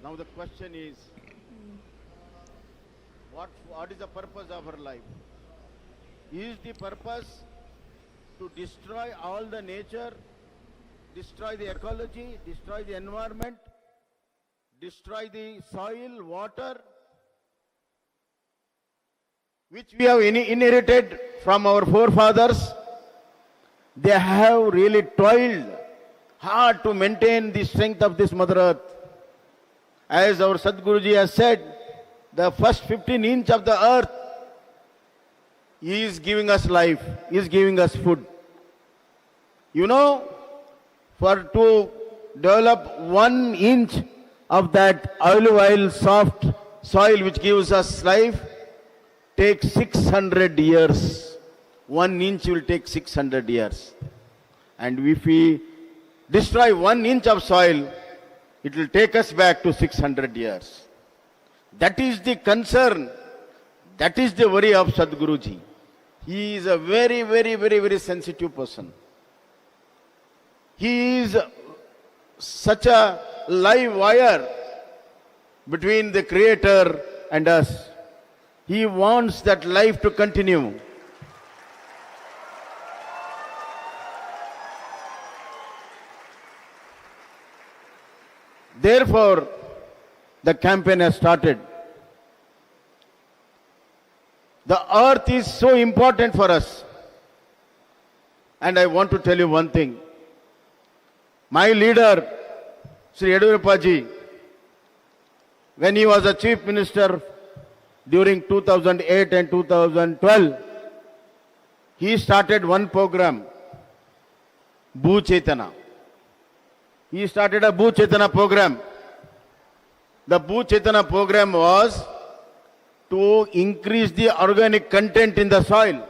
Now the question is, what is the purpose of our life? Is the purpose to destroy all the nature, destroy the ecology, destroy the environment, destroy the soil, water, which we have inherited from our forefathers? They have really toiled hard to maintain the strength of this Mother Earth. As our Sadhguruji has said, the first 15 inches of the earth is giving us life, is giving us food. You know, to develop 1 inch of that olive oil soft soil which gives us life takes 600 years. 1 inch will take 600 years. And if we destroy 1 inch of soil, it will take us back to 600 years. That is the concern. That is the worry of Sadhguruji. He is a very, very, very, very sensitive person. He is such a live wire between the Creator and us. He wants that life to continue. Therefore, the campaign has started. The earth is so important for us. And I want to tell you one thing. My leader, Sri Yediyurappa, when he was a chief minister during 2008 and 2012, he started one program, Bhu Chetana. He started a Bhu Chetana program. The Bhu Chetana program was to increase the organic content in the soil.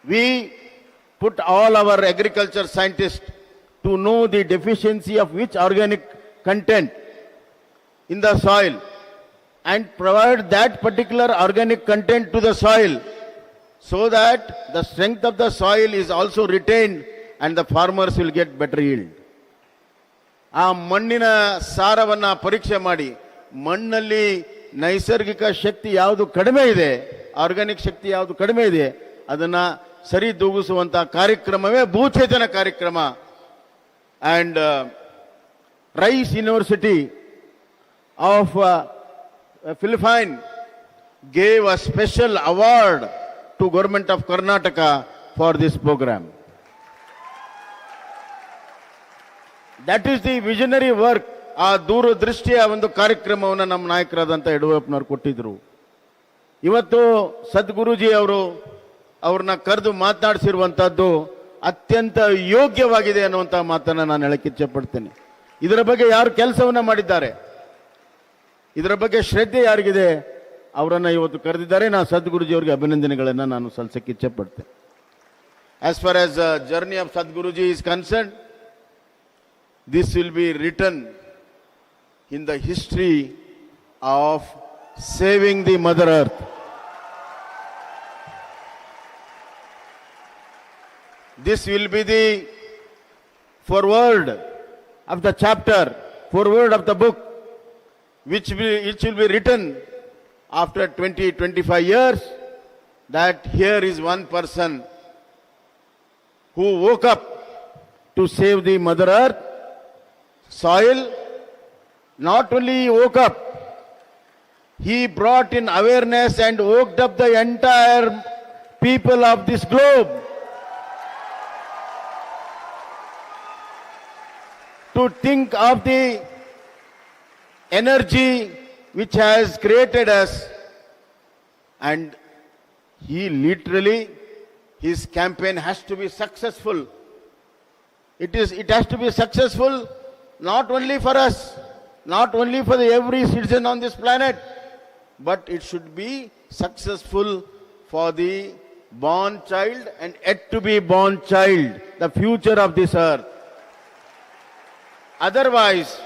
We put all our agriculture scientists to know the deficiency of which organic content in the soil and provide that particular organic content to the soil, so that the strength of the soil is also retained and the farmers will get better yield. ಆ ಮಣ್ಣಿನ ಸಾರವನ್ನು ಪರೀಕ್ಷೆ ಮಾಡಿ ಮಣ್ಣಲ್ಲಿ ನೈಸರ್ಗಿಕ ಶಕ್ತಿ ಯಾವುದು ಕಡಿಮೆ ಇದೆ, ಆರ್ಗಾನಿಕ್ ಶಕ್ತಿ ಯಾವುದು ಕಡಿಮೆ ಇದೆ, ಅದನ್ನ ಸರಿದೂಗಿಸುವಂತ ಕಾರ್ಯಕ್ರಮವೇ ಭೂಚೇತನ ಕಾರ್ಯಕ್ರಮ. And Rice University of Philippines gave a special award to Government of Karnataka for this program. That is the visionary work. ಆ ದೂರದೃಷ್ಟಿಯ ಒಂದು ಕಾರ್ಯಕ್ರಮವನ್ನು ನಮ್ಮ ನಾಯಕರಾದಂಥ ಯಡಿಯೂರಪ್ಪನವರು ಕೊಟ್ಟಿದ್ರು. ಇವತ್ತು ಸದ್ಗುರುಜಿ ಅವ್ರನ್ನ ಕರೆದು ಮಾತನಾಡಿಸಿರುವಂತಹದ್ದು ಅತ್ಯಂತ ಯೋಗ್ಯವಾಗಿದೆ ಅನ್ನುವಂಥ ಮಾತನ್ನ ನಾನು ಹೇಳಕ್ಕೆ ಇಚ್ಛೆಪಡ್ತೇನೆ. ಇದರ ಬಗ್ಗೆ ಯಾರು ಕೆಲಸವನ್ನ ಮಾಡಿದ್ದಾರೆ, ಇದರ ಬಗ್ಗೆ ಶ್ರದ್ಧೆ ಯಾರಿಗಿದೆ, ಅವರನ್ನ ಇವತ್ತು ಕರೆದಿದ್ದಾರೆ. ನಾನು ಸದ್ಗುರುಜಿ ಅವರಿಗೆ ಅಭಿನಂದನೆಗಳನ್ನು ನಾನು ಸಲ್ಲಿಸಕ್ಕೆ ಇಚ್ಛೆಪಡ್ತೇನೆ. As far as the journey of Sadhguruji is concerned, this will be written in the history of saving the Mother Earth. This will be the foreword of the chapter, foreword of the book, which will be written after 20-25 years, that here is one person who woke up to save the Mother Earth, soil. Not only he woke up, he brought in awareness and woke up the entire people of this globe to think of the energy which has created us. And he literally, his campaign has to be successful. It has to be successful not only for us, not only for every citizen on this planet, but it should be successful for the born child and yet to be born child, the future of this earth. Otherwise,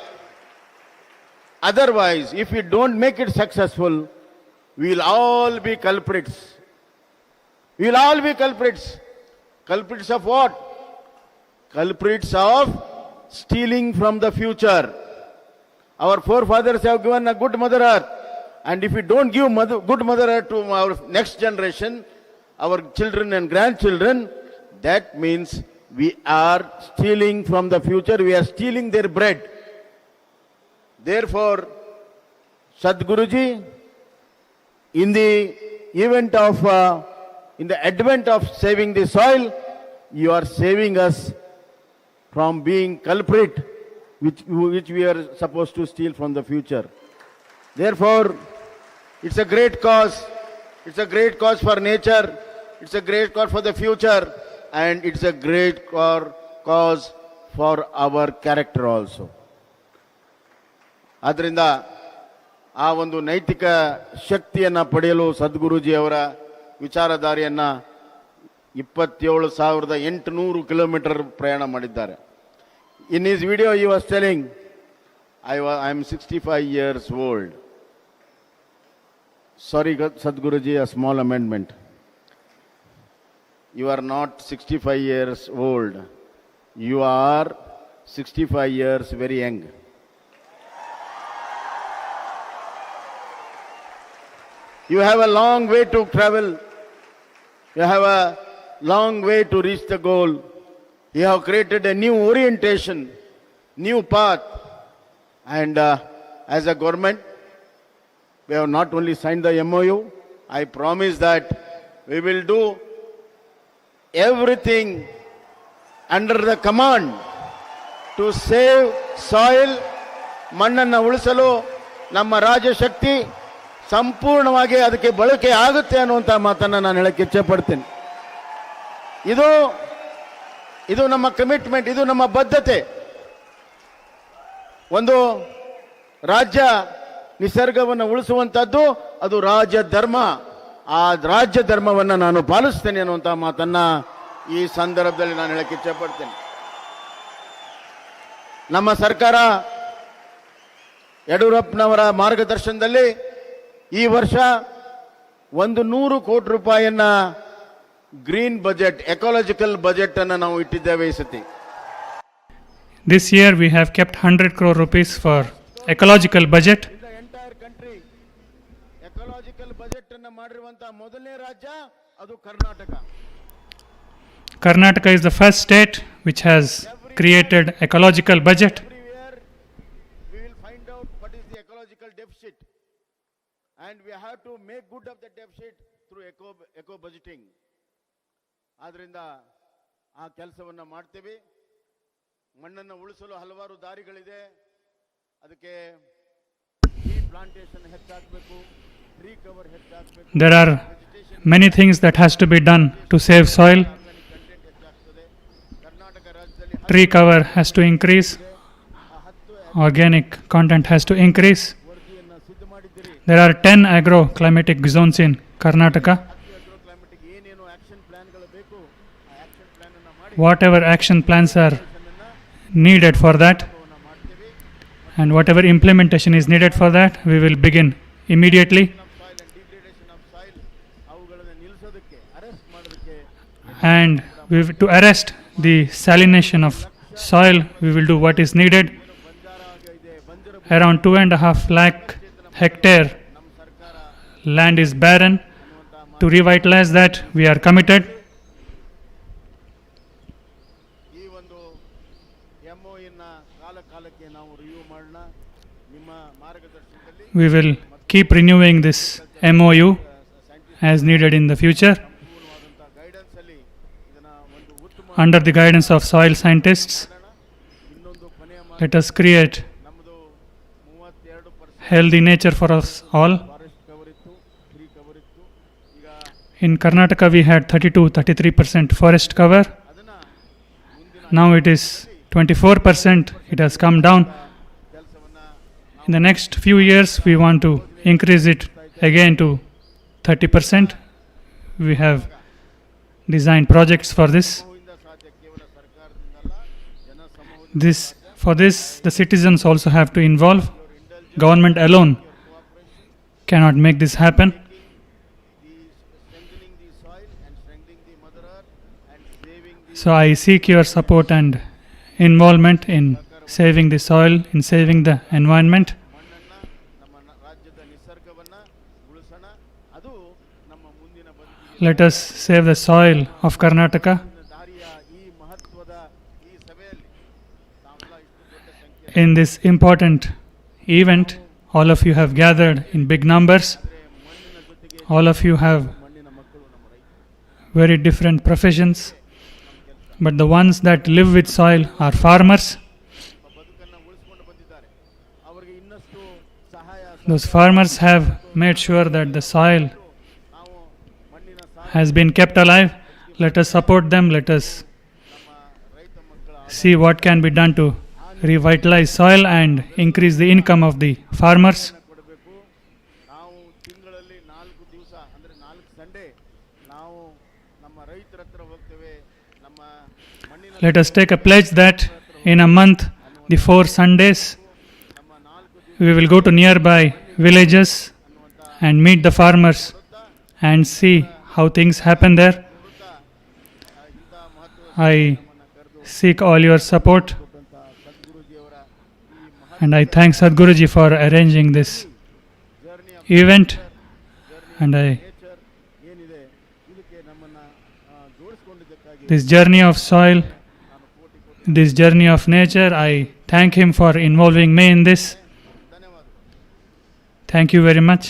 if we don't make it successful, we will all be culprits. We will all be culprits. Culprits of what? Culprits of stealing from the future. Our forefathers have given a good Mother Earth. And if we don't give good Mother Earth to our next generation, our children and grandchildren, that means we are stealing from the future. We are stealing their bread. Therefore, Sadhguruji, in the advent of saving the soil, you are saving us from being culprit, which we are supposed to steal from the future. Therefore, it's a great cause. It's a great cause for nature. It's a great cause for the future. And it's a great cause for our character also. ಆದ್ದರಿಂದ ಆ ಒಂದು ನೈತಿಕ ಶಕ್ತಿಯನ್ನು ಪಡೆಯಲು ಸದ್ಗುರುಜಿ ಅವರ ವಿಚಾರಧಾರೆಯನ್ನು 27,800 kilometre ಪ್ರಯಾಣ ಮಾಡಿದ್ದಾರೆ. In his video he was telling, I am 65 years old. Sorry Sadhguruji, a small amendment. You are not 65 years old. You are 65 years very young. You have a long way to travel. You have a long way to reach the goal. You have created a new orientation, new path. And as a government, we have not only signed the MOU, I promise that we will do everything under the command to save soil. ಮಣ್ಣನ್ನು ಉಳಿಸಲು ನಮ್ಮ ರಾಜಶಕ್ತಿ ಸಂಪೂರ್ಣವಾಗಿ ಅದಕ್ಕೆ ಬಳಕೆ ಆಗುತ್ತೆ ಅನ್ನುವಂಥ ಮಾತನ್ನು ನಾನು ಹೇಳಕ್ಕೆ ಇಚ್ಛೆ ಪಡ್ತೀನಿ. ಇದು ನಮ್ಮ ಕಮಿಟ್ಮೆಂಟ್, ಇದು ನಮ್ಮ ಬದ್ಧತೆ. ಒಂದು ರಾಜ್ಯ ನಿಸರ್ಗವನ್ನು ಉಳಿಸುವಂಥದ್ದು ಅದು ರಾಜ್ಯ ಧರ್ಮ. ಆ ರಾಜ್ಯ ಧರ್ಮವನ್ನು ನಾನು ಪಾಲಿಸ್ತೇನೆ ಅನ್ನುವಂಥ ಮಾತನ್ನ ಈ ಸಂದರ್ಭದಲ್ಲಿ ನಾನು ಹೇಳಕ್ಕೆ ಇಚ್ಛೆ ಪಡ್ತೇನೆ. ನಮ್ಮ ಸರ್ಕಾರ ಯಡಿಯೂರಪ್ಪನವರ ಮಾರ್ಗದರ್ಶನದಲ್ಲಿ ಈ ವರ್ಷ 100 ಕೋಟಿ ರೂಪಾಯಿಯನ್ನ ಗ್ರೀನ್ ಬಜೆಟ್, ಎಕಾಲಜಿಕಲ್ ಬಜೆಟ್ ಅನ್ನು ನಾವು ಇಟ್ಟಿದ್ದೇವೆ ಈ ಸತಿ. This year we have kept 100 crore rupees for ecological budget. In the entire country, ecological budget ಅನ್ನು ಮಾಡಿರುವಂತ ಮೊದಲನೇ ರಾಜ್ಯ ಅದು Karnataka. Karnataka is the first state which has created ecological budget. Everywhere we will find out what is the ecological deficit, and we have to make good of the deficit through eco budgeting. ಆದ್ರಿಂದ ಆ ಕೆಲಸವನ್ನ ಮಾಡ್ತೀವಿ. ಮಣ್ಣನ್ನು ಉಳಿಸಲು ಹಲವಾರು ದಾರಿಗಳಿದೆ. ಅದಕ್ಕೆ tree plantation ಹೆಚ್ಚಾಗಬೇಕು, tree cover ಹೆಚ್ಚಾಗಬೇಕು. There are many things that has to be done to save soil. Tree cover has to increase. Organic content has to increase. There are 10 agro-climatic zones in Karnataka. Whatever action plans are needed for that, and whatever implementation is needed for that, we will begin immediately. And to arrest the salination of soil, we will do what is needed. Around 2.5 lakh hectare land is barren. To revitalize that, we are committed. We will keep renewing this MOU as needed in the future. Under the guidance of soil scientists, let us create healthy nature for us all. In Karnataka we had 32-33% forest cover. Now it is 24% it has come down. In the next few years, we want to increase it again to 30%. We have designed projects for this. For this, the citizens also have to involve. Government alone cannot make this happen. So I seek your support and involvement in saving the soil, in saving the environment. Let us save the soil of Karnataka. In this important event, all of you have gathered in big numbers. All of you have very different professions, but the ones that live with soil are farmers. Those farmers have made sure that the soil has been kept alive. Let us support them. Let us see what can be done to revitalize soil and increase the income of the farmers. Let us take a pledge that in a month, the 4 Sundays, we will go to nearby villages and meet the farmers and see how things happen there. I seek all your support, and I thank Sadhguruji for arranging this event, and this journey of soil, this journey of nature, I thank him for involving me in this. Thank you very much.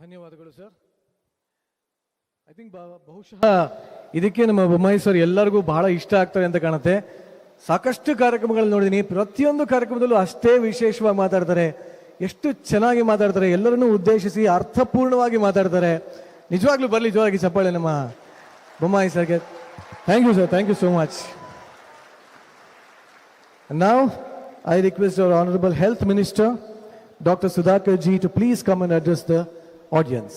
ಧನ್ಯವಾದಗಳು sir. I think ಬಹುಶಃ ಇದಕ್ಕೆ ನಮ್ಮ Bommai sir ಎಲ್ಲರಿಗೂ ಬಹಳ ಇಷ್ಟ ಆಗ್ತಾರೆ ಅಂತ ಕಾಣುತ್ತೆ. ಸಾಕಷ್ಟು ಕಾರ್ಯಕ್ರಮಗಳು ನೋಡಿದ್ದೀನಿ, ಪ್ರತಿಯೊಂದು ಕಾರ್ಯಕ್ರಮದಲ್ಲೂ ಅಷ್ಟೇ ವಿಶೇಷವಾಗಿ ಮಾತಾಡ್ತಾರೆ, ಎಷ್ಟು ಚೆನ್ನಾಗಿ ಮಾತಾಡ್ತಾರೆ, ಎಲ್ಲರನ್ನೂ ಉದ್ದೇಶಿಸಿ ಅರ್ಥಪೂರ್ಣವಾಗಿ ಮಾತಾಡ್ತಾರೆ. ನಿಜವಾಗ್ಲೂ ಬರಲಿ ಜೋರಾಗಿ ಚಪ್ಪಾಳೆ ನಮ್ಮ ಬೊಮ್ಮಾಯಿ ಸರ್ಗೆ. Thank you sir, thank you so much. Now I request our Honorable Health Minister, Dr. Sudhakar ji, to please come and address the audience.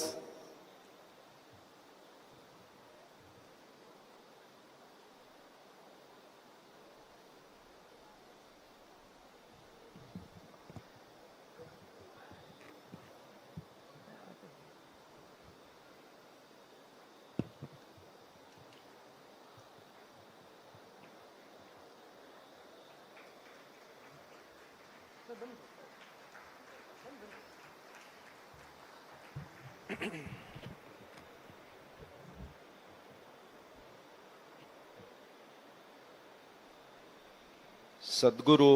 ಸದ್ಗುರು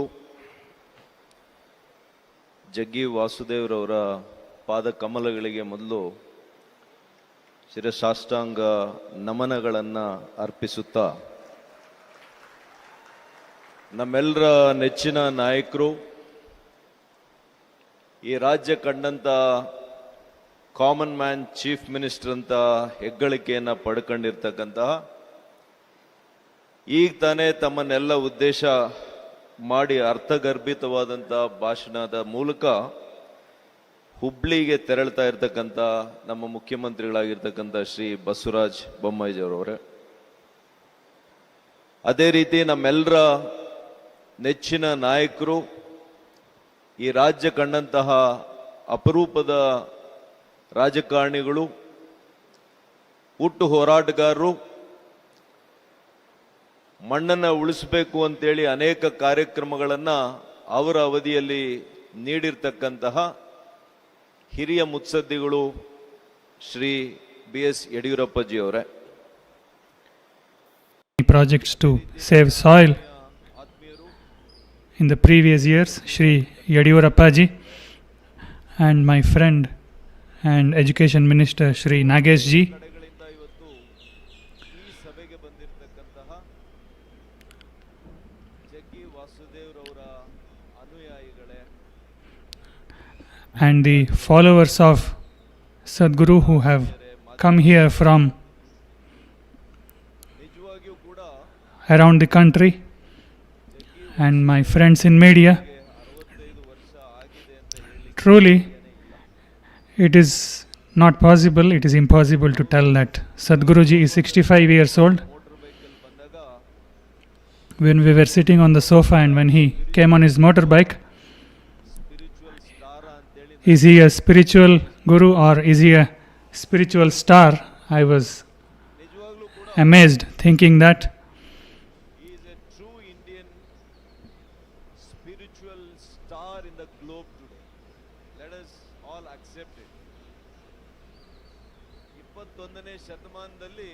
ಜಗ್ಗಿ ವಾಸುದೇವ್ರವರ ಪಾದ ಕಮಲಗಳಿಗೆ ಮೊದಲು ಶಿರಸಾಷ್ಟಾಂಗ ನಮನಗಳನ್ನು ಅರ್ಪಿಸುತ್ತಾ, ನಮ್ಮೆಲ್ಲರ ನೆಚ್ಚಿನ ನಾಯಕರು, ಈ ರಾಜ್ಯ ಕಂಡಂಥ ಕಾಮನ್ ಮ್ಯಾನ್ ಚೀಫ್ ಮಿನಿಸ್ಟರ್ ಅಂತ ಹೆಗ್ಗಳಿಕೆಯನ್ನು ಪಡ್ಕೊಂಡಿರ್ತಕ್ಕಂತಹ, ಈಗ ತಾನೇ ತಮ್ಮನ್ನೆಲ್ಲ ಉದ್ದೇಶ ಮಾಡಿ ಅರ್ಥಗರ್ಭಿತವಾದಂಥ ಭಾಷಣದ ಮೂಲಕ ಹುಬ್ಳಿಗೆ ತೆರಳ್ತಾ ಇರ್ತಕ್ಕಂಥ ನಮ್ಮ ಮುಖ್ಯಮಂತ್ರಿಗಳಾಗಿರ್ತಕ್ಕಂಥ ಶ್ರೀ ಬಸವರಾಜ ಬೊಮ್ಮಾಯಿಯವರವರೇ, ಅದೇ ರೀತಿ ನಮ್ಮೆಲ್ಲರ ನೆಚ್ಚಿನ ನಾಯಕರು, ಈ ರಾಜ್ಯ ಕಂಡಂತಹ ಅಪರೂಪದ ರಾಜಕಾರಣಿಗಳು, ಹುಟ್ಟು ಹೋರಾಟಗಾರರು, ಮಣ್ಣನ್ನು ಉಳಿಸಬೇಕು ಅಂತೇಳಿ ಅನೇಕ ಕಾರ್ಯಕ್ರಮಗಳನ್ನು ಅವರ ಅವಧಿಯಲ್ಲಿ ನೀಡಿರ್ತಕ್ಕಂತಹ ಹಿರಿಯ ಮುತ್ಸದ್ದಿಗಳು Shri BS ಯಡಿಯೂರಪ್ಪಜಿಯವರೇ, projects to save soil in the previous years, Shri Yadiyurappaji, and my friend and Education Minister Shri Nageshji. And the followers of Sadhguru who have come here from around the country and my friends in media. Truly, it is not possible, it is impossible to tell that Sadhguruji is 65 years old. When we were sitting on the sofa and when he came on his motorbike, is he a spiritual guru or is he a spiritual star? I was amazed thinking that. He is a true Indian spiritual star in the globe today. Let us all accept it. 21ನೇ ಶತಮಾನದಲ್ಲಿ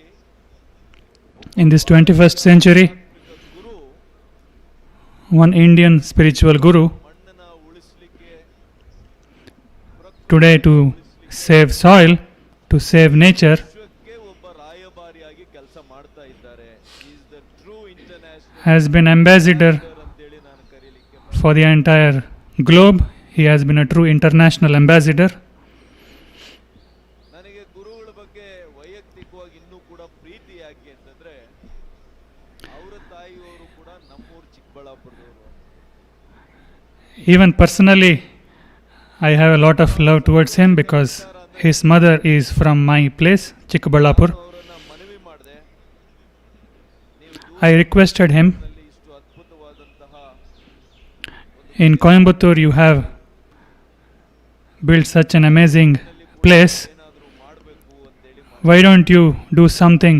In this 21st century, one Indian spiritual guru today to save soil, to save nature, has been ambassador for the entire globe. He has been a true international ambassador. ನನಗೆ ಗುರುಗಳ ಬಗ್ಗೆ ವೈಯಕ್ತಿಕವಾಗಿ ಇನ್ನೂ ಕೂಡ ಪ್ರೀತಿ ಯಾಕೆ ಅಂತಂದ್ರೆ ಅವರ ತಾಯಿಯವರು ಕೂಡ ನಮ್ಮೂರು ಚಿಕ್ಕಬಳ್ಳಾಪುರದವರು. Even personally, I have a lot of love towards him because his mother is from my place, Chikballapur. I requested him, in Coimbatore you have built such an amazing place. Why don't you do something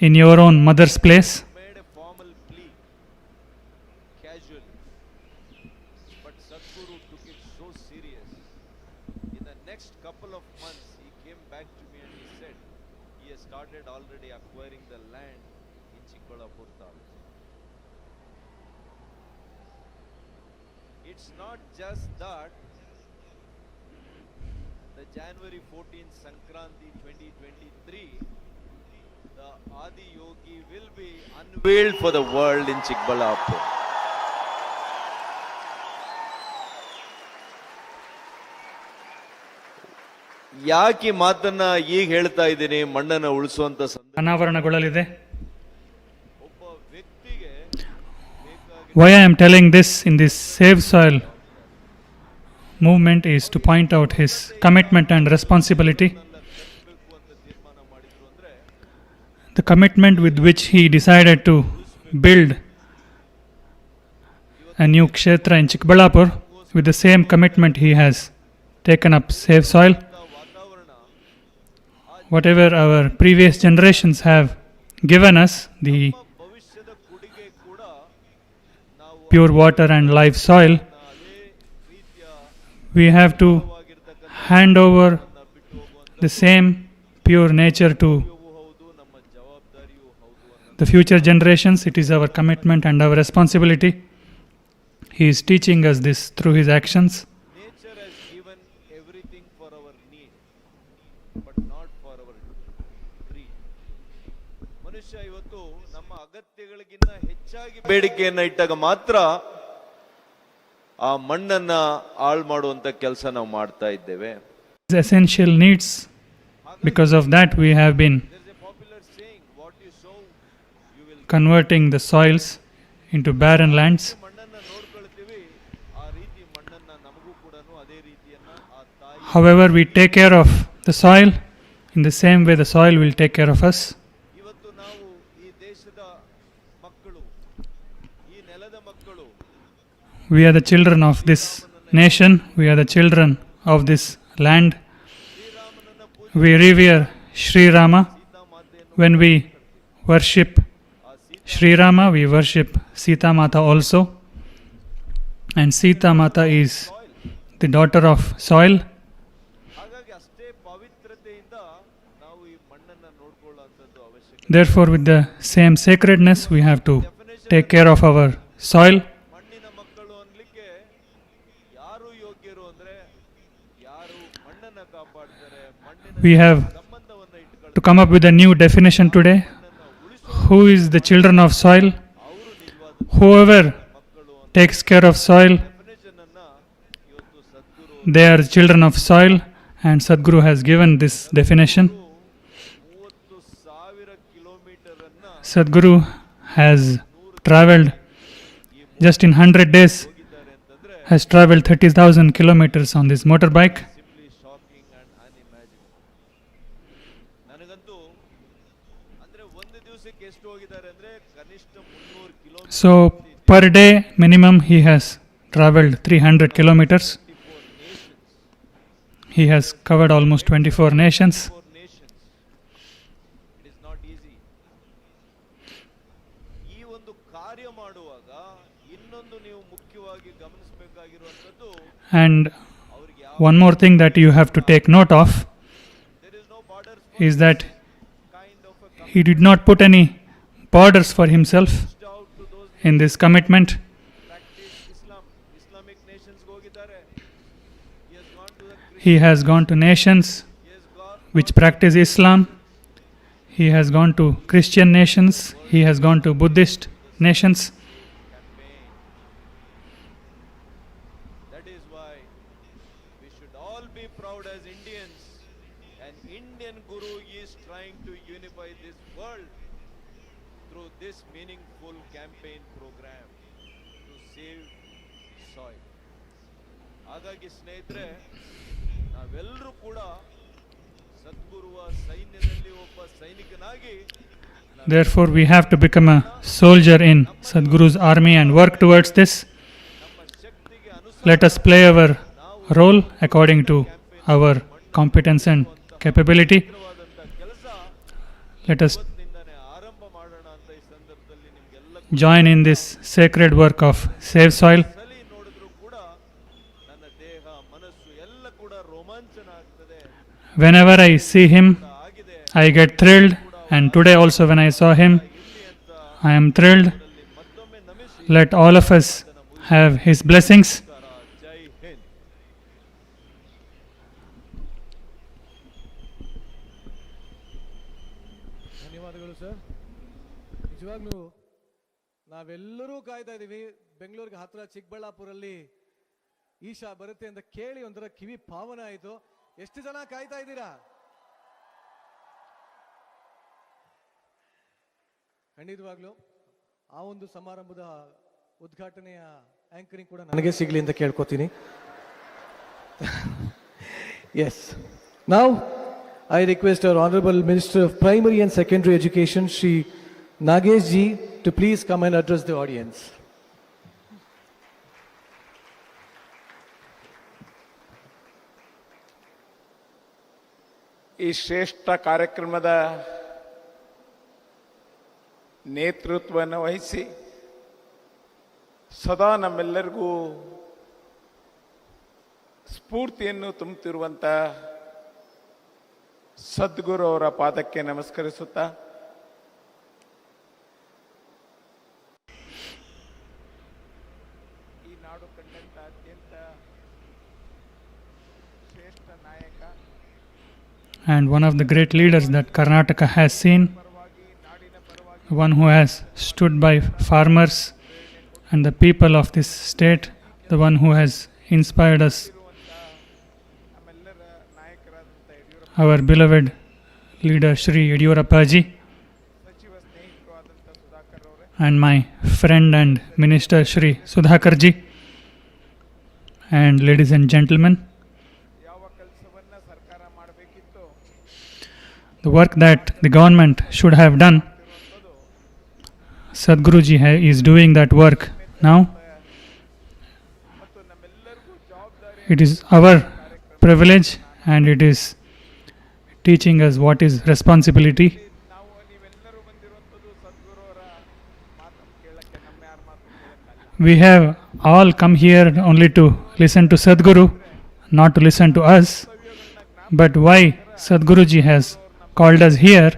in your own mother's place? But Sadhguru took it so serious. In the next couple of months, he came back to me and he said he has started already acquiring the land in Chikballapur Taluk. It's not just that. The January 14th Sankranti 2023, the Adi Yogi will be unveiled for the world in Chikballapur. ಯಾಕೆ ಮಾತನ್ನ ಈಗ ಹೇಳ್ತಾ ಇದ್ದೀನಿ ಮಣ್ಣನ್ನು ಉಳಿಸುವಂತ ಅನಾವರಣಗೊಳ್ಳಲಿದೆ. Why I am telling this in this Save Soil movement is to point out his commitment and responsibility. The commitment with which he decided to build a new kshetra in Chikballapur, with the same commitment he has taken up Save Soil. Whatever our previous generations have given us, the pure water and live soil, we have to hand over the same pure nature to the future generations. It is our commitment and our responsibility. He is teaching us this through his actions. Nature has given everything for our need, but not for our greed. ಮನುಷ್ಯ ಇವತ್ತು ನಮ್ಮ ಅಗತ್ಯಗಳಿಗಿಂತ ಹೆಚ್ಚಾಗಿ ಬೇಡಿಕೆಯನ್ನ ಇಟ್ಟಾಗ ಮಾತ್ರ ಆ ಮಣ್ಣನ್ನ ಹಾಳು ಮಾಡುವಂತ ಕೆಲಸ ನಾವು ಮಾಡ್ತಾ ಇದ್ದೇವೆ. Essential needs. Because of that, we have been converting the soils into barren lands. However, we take care of the soil, in the same way the soil will take care of us. We are the children of this nation, we are the children of this land. We revere Sri Rama. When we worship Sri Rama, we worship Sita Mata also. And Sita Mata is the daughter of soil. Therefore, with the same sacredness, we have to take care of our soil. We have to come up with a new definition today. Who is the children of soil? Whoever takes care of soil They are children of soil, and Sadhguru has given this definition. Sadhguru has traveled, just in 100 days, has traveled 30,000 kilometers on this motorbike. So, per day minimum he has traveled 300 kilometers. He has covered almost 24 nations. And one more thing that you have to take note of is that he did not put any borders for himself in this commitment. He has gone to nations which practice Islam. He has gone to Christian nations. He has gone to Buddhist nations. That is why we should all be proud as Indians. An Indian Guru is trying to unify this world through this meaningful campaign program to save soil. ಹಾಗಾಗಿ ಸ್ನೇಹಿತರೆ, ನಾವೆಲ್ಲರೂ ಕೂಡ ಸದ್ಗುರುವ ಸೈನ್ಯದಲ್ಲಿ ಒಬ್ಬ ಸೈನಿಕನಾಗಿ, therefore we have to become a soldier in Sadhguru's army and work towards this. Let us play our role according to our competence and capability. Let us join in this sacred work of Save Soil. Whenever I see him, I get thrilled, and today also when I saw him, I am thrilled. Let all of us have his blessings. ಧನ್ಯವಾದಗಳು sir. ನಿಜವಾಗ್ಲೂ ನಾವೆಲ್ಲರೂ ಕಾಯ್ತಾ ಇದೀವಿ. ಬೆಂಗಳೂರಿಗೆ ಹತ್ರ ಚಿಕ್ಕಬಳ್ಳಾಪುರಲ್ಲಿ ಈಶಾ ಬರುತ್ತೆ ಅಂತ ಕೇಳಿ ಒಂಥರ ಕಿವಿ ಪಾವನ ಆಯಿತು. ಎಷ್ಟು ಜನ ಕಾಯ್ತಾ ಇದ್ದೀರಾ? ಖಂಡಿತವಾಗ್ಲೂ ಆ ಒಂದು ಸಮಾರಂಭದ ಉದ್ಘಾಟನೆಯ ಆಂಕರಿಂಗ್ ಕೂಡ ನನಗೆ ಸಿಗಲಿ ಅಂತ ಕೇಳ್ಕೊತೀನಿ. Yes. Now I request our Honorable Minister of Primary and Secondary Education, Shri Nagesh ji, to please come and address the audience. ಈ ಶ್ರೇಷ್ಠ ಕಾರ್ಯಕ್ರಮದ ನೇತೃತ್ವವನ್ನು ವಹಿಸಿ ಸದಾ ನಮ್ಮೆಲ್ಲರಿಗೂ ಸ್ಫೂರ್ತಿಯನ್ನು ತುಂಬುತ್ತಿರುವಂಥ ಸದ್ಗುರು ಅವರ ಪಾದಕ್ಕೆ ನಮಸ್ಕರಿಸುತ್ತಾ, ಈ ನಾಡು ಕಂಡಂಥ ಅತ್ಯಂತ ಶ್ರೇಷ್ಠ ನಾಯಕ and one of the great leaders that Karnataka has seen, one who has stood by farmers and the people of this state, the one who has inspired us, our beloved leader Shri Yediyurappa ji, and my friend and minister Shri Sudhakar ji, and ladies and gentlemen, the work that the government should have done, Sadhguruji is doing that work now. It is our privilege and it is teaching us what is responsibility. We have all come here only to listen to Sadhguru, not to listen to us. But why Sadhguruji has called us here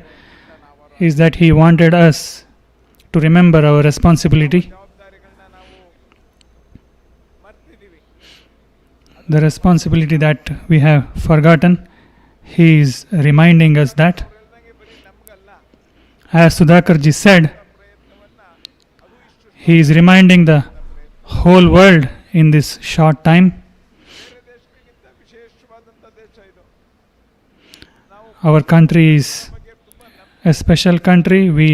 is that he wanted us to remember our responsibility. The responsibility that we have forgotten, he is reminding us that. As Sudhakarji said, he is reminding the whole world in this short time. our country is a special country. We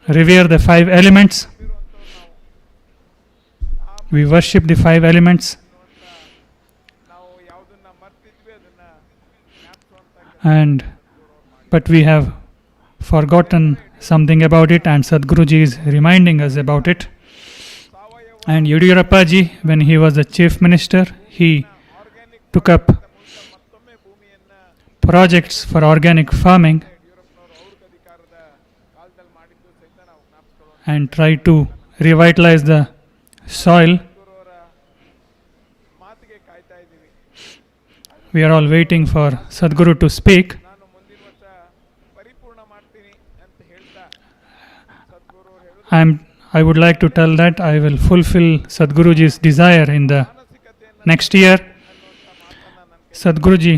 revere the 5 elements. We worship the 5 elements. But we have forgotten something about it, and Sadhguruji is reminding us about it. And Yediyurappa ji, when he was the chief minister, he took up projects for organic farming and tried to revitalize the soil. We are all waiting for Sadhguru to speak. I would like to tell that I will fulfill Sadhguruji's desire in the next year. Sadhguruji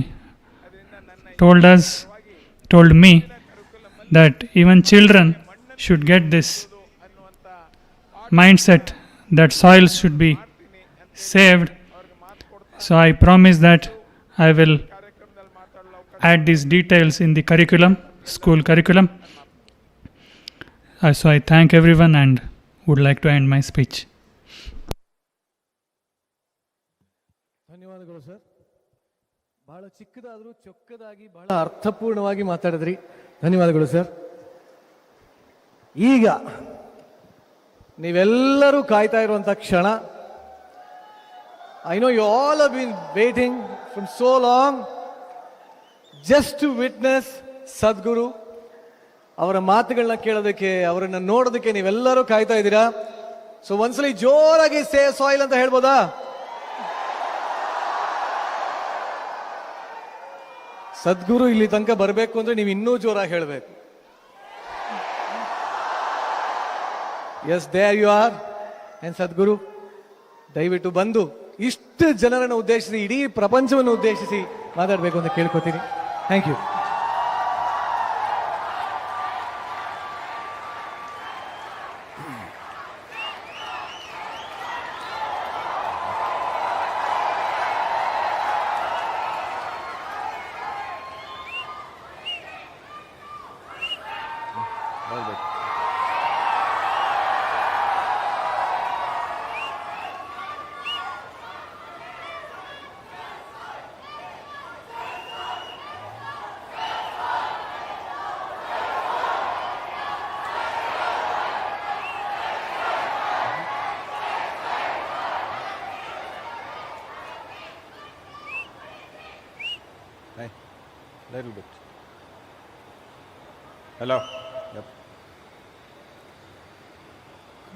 told me that even children should get this mindset that soil should be saved. So I promise that I will add these details in the curriculum, school curriculum. So I thank everyone and would like to end my speech. ಧನ್ಯವಾದಗಳು sir. ಬಹಳ ಚಿಕ್ಕದಾದರೂ ಚೊಕ್ಕದಾಗಿ ಬಹಳ ಅರ್ಥಪೂರ್ಣವಾಗಿ ಮಾತಾಡಿದ್ರಿ. ಧನ್ಯವಾದಗಳು sir. ಈಗ ನೀವೆಲ್ಲರೂ ಕಾಯ್ತಾ ಇರುವಂಥ ಕ್ಷಣ. I know you all have been waiting from so long just to witness Sadhguru. ಅವರ ಮಾತುಗಳನ್ನ ಕೇಳೋದಕ್ಕೆ, ಅವರನ್ನ ನೋಡೋದಕ್ಕೆ ನೀವೆಲ್ಲರೂ ಕಾಯ್ತಾ ಇದ್ದೀರಾ. ಸೊ ಒಂದ್ಸಲಿ ಜೋರಾಗಿ ಸೇವ್ ಸಾಯಿಲ್ ಅಂತ ಹೇಳ್ಬೋದಾ? ಸದ್ಗುರು ಇಲ್ಲಿ ತನಕ ಬರಬೇಕು ಅಂದ್ರೆ ನೀವು ಇನ್ನೂ ಜೋರಾಗಿ ಹೇಳಬೇಕು. Yes, there you are. And Sadhguru ದಯವಿಟ್ಟು ಬಂದು ಇಷ್ಟು ಜನರನ್ನು ಉದ್ದೇಶಿಸಿ, ಇಡೀ ಪ್ರಪಂಚವನ್ನು ಉದ್ದೇಶಿಸಿ ಮಾತಾಡಬೇಕು ಅಂತ ಕೇಳ್ಕೊತೀನಿ. Thank you. Little bit. Hello. Yep.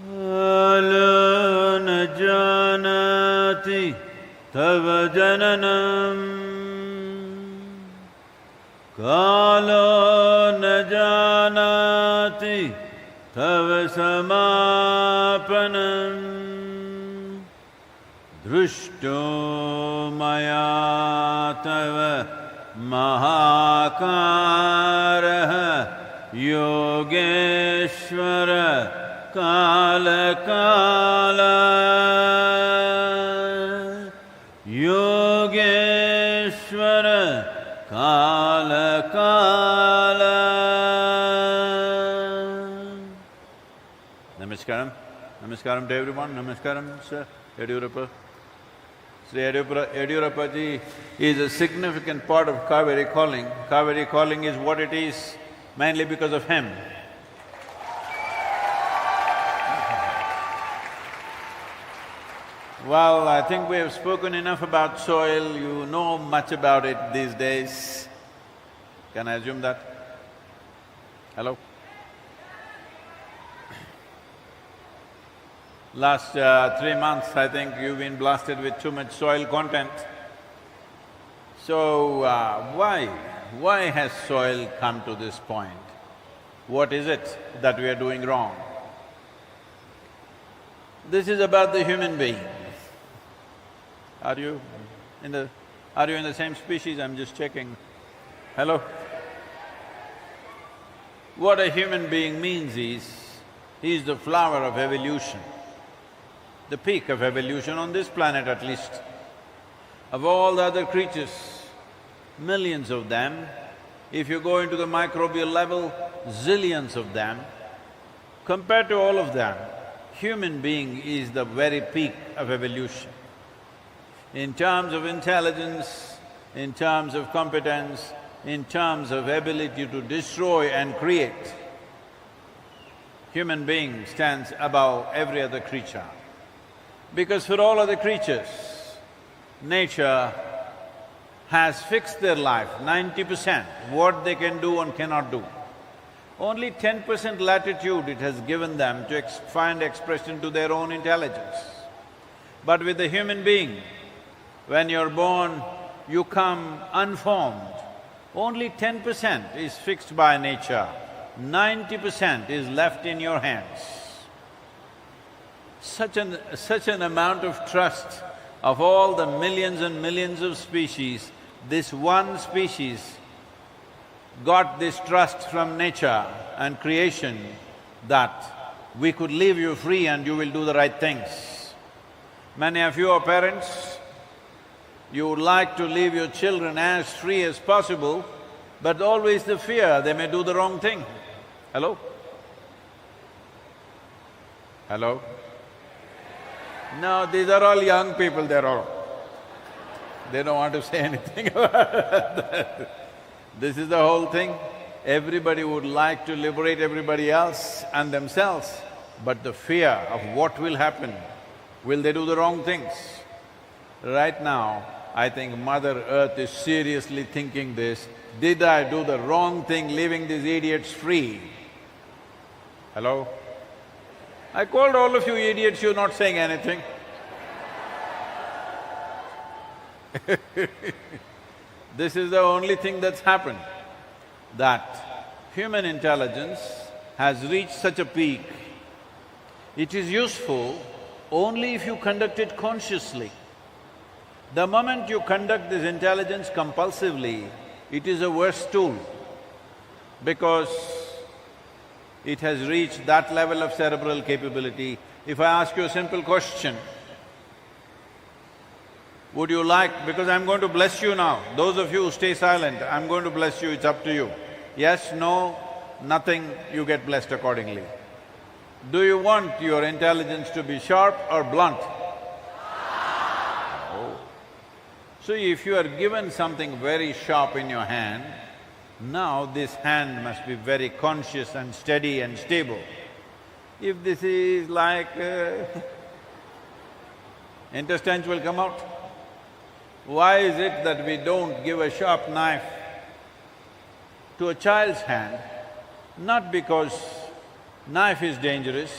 Kala na janati tava jananam, kala na janati tava samapanam, drushto maya tava महाकारः योगेश्वर कालकाल योगेश्वर कालकाल. Namaskaram. Namaskaram to everyone. Namaskaram, Sir Yediyurappa. Sri Yediyurappa ji is a significant part of Kaveri calling. Kaveri calling is what it is mainly because of him. Well, I think we have spoken enough about soil. You know much about it these days. Can I assume that? Hello? Last 3 months, I think you've been blasted with too much soil content. So, why has soil come to this point? What is it that we are doing wrong? This is about the human being. Are you in the same species? I'm just checking. Hello? What a human being means is, he is the flower of evolution, the peak of evolution on this planet at least. Of all the other creatures, millions of them. If you go into the microbial level, zillions of them. Compared to all of them, human being is the very peak of evolution. In terms of intelligence, in terms of competence, in terms of ability to destroy and create, human being stands above every other creature. Because for all other creatures, nature has fixed their life, 90%, what they can do and cannot do. Only 10% latitude it has given them to find expression to their own intelligence. But with the human being, when you're born, you come unformed. Only 10% is fixed by nature, 90% is left in your hands. Such an amount of trust of all the millions and millions of species, this one species got this trust from nature and creation that we could leave you free and you will do the right things. Many of you are parents, you would like to leave your children as free as possible, but always the fear they may do the wrong thing. Hello? Hello? No, these are all young people, they don't want to say anything about that. This is the whole thing. Everybody would like to liberate everybody else and themselves, but the fear of what will happen, will they do the wrong things? Right now, I think Mother Earth is seriously thinking this, did I do the wrong thing leaving these idiots free? Hello? I called all of you idiots, you're not saying anything. This is the only thing that's happened, that human intelligence has reached such a peak. It is useful only if you conduct it consciously. The moment you conduct this intelligence compulsively, it is a worse tool, because it has reached that level of cerebral capability. If I ask you a simple question, would you like… because I'm going to bless you now, those of you who stay silent, I'm going to bless you, it's up to you. Yes, no, nothing, you get blessed accordingly. Do you want your intelligence to be sharp or blunt? Oh. So if you are given something very sharp in your hand, now this hand must be very conscious and steady and stable. If this is like… intestines will come out. Why is it that we don't give a sharp knife to a child's hand? Not because knife is dangerous,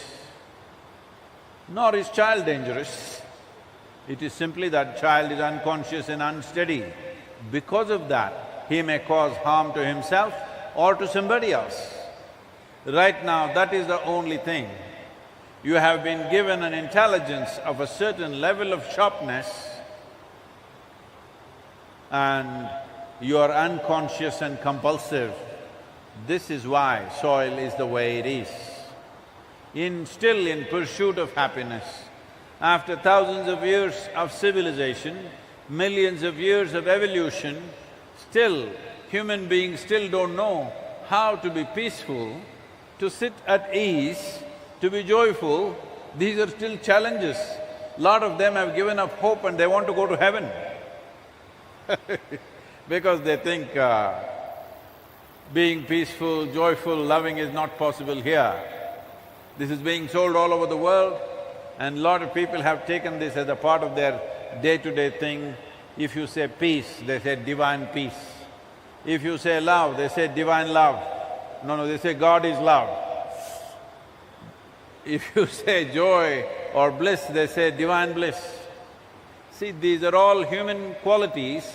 nor is child dangerous. It is simply that child is unconscious and unsteady. Because of that, he may cause harm to himself or to somebody else. Right now, that is the only thing. You have been given an intelligence of a certain level of sharpness, and you are unconscious and compulsive. This is why soil is the way it is. Still in pursuit of happiness, after thousands of years of civilization, millions of years of evolution, still human beings still don't know how to be peaceful, to sit at ease, to be joyful. These are still challenges. Lot of them have given up hope and they want to go to heaven. Because they think being peaceful, joyful, loving is not possible here. This is being sold all over the world, and lot of people have taken this as a part of their day-to-day thing. If you say peace, they say divine peace. If you say love, they say divine love. No, they say God is love. If you say joy or bliss, they say divine bliss. See, these are all human qualities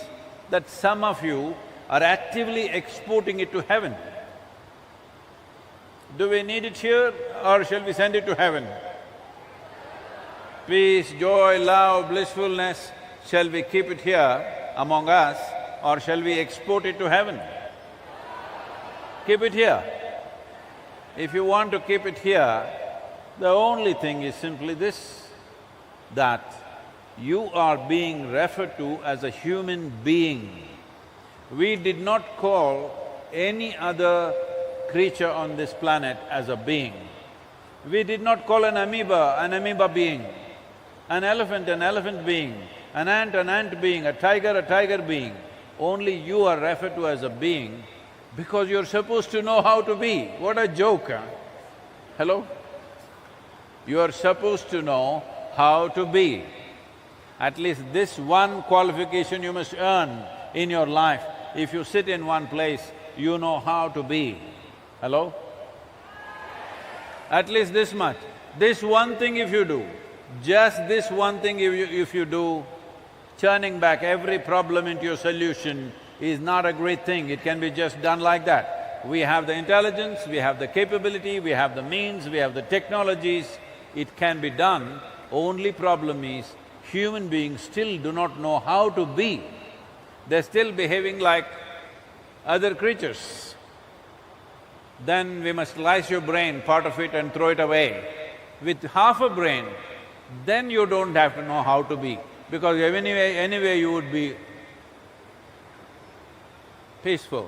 that some of you are actively exporting it to heaven. Do we need it here or shall we send it to heaven? Peace, joy, love, blissfulness, shall we keep it here among us or shall we export it to heaven? Keep it here. If you want to keep it here, the only thing is simply this, that you are being referred to as a human being. We did not call any other creature on this planet as a being. We did not call an amoeba being, an elephant being, an ant being, a tiger being. Only you are referred to as a being because you're supposed to know how to be. What a joke, huh? Hello? You are supposed to know how to be. At least this one qualification you must earn in your life. If you sit in one place, you know how to be. Hello? At least this much. This one thing if you do, just this one thing if you do, churning back every problem into your solution is not a great thing, it can be just done like that. We have the intelligence, we have the capability, we have the means, we have the technologies, it can be done. Only problem is, human beings still do not know how to be. They're still behaving like other creatures. Then we must slice your brain, part of it, and throw it away. With half a brain, then you don't have to know how to be, because anyway you would be peaceful.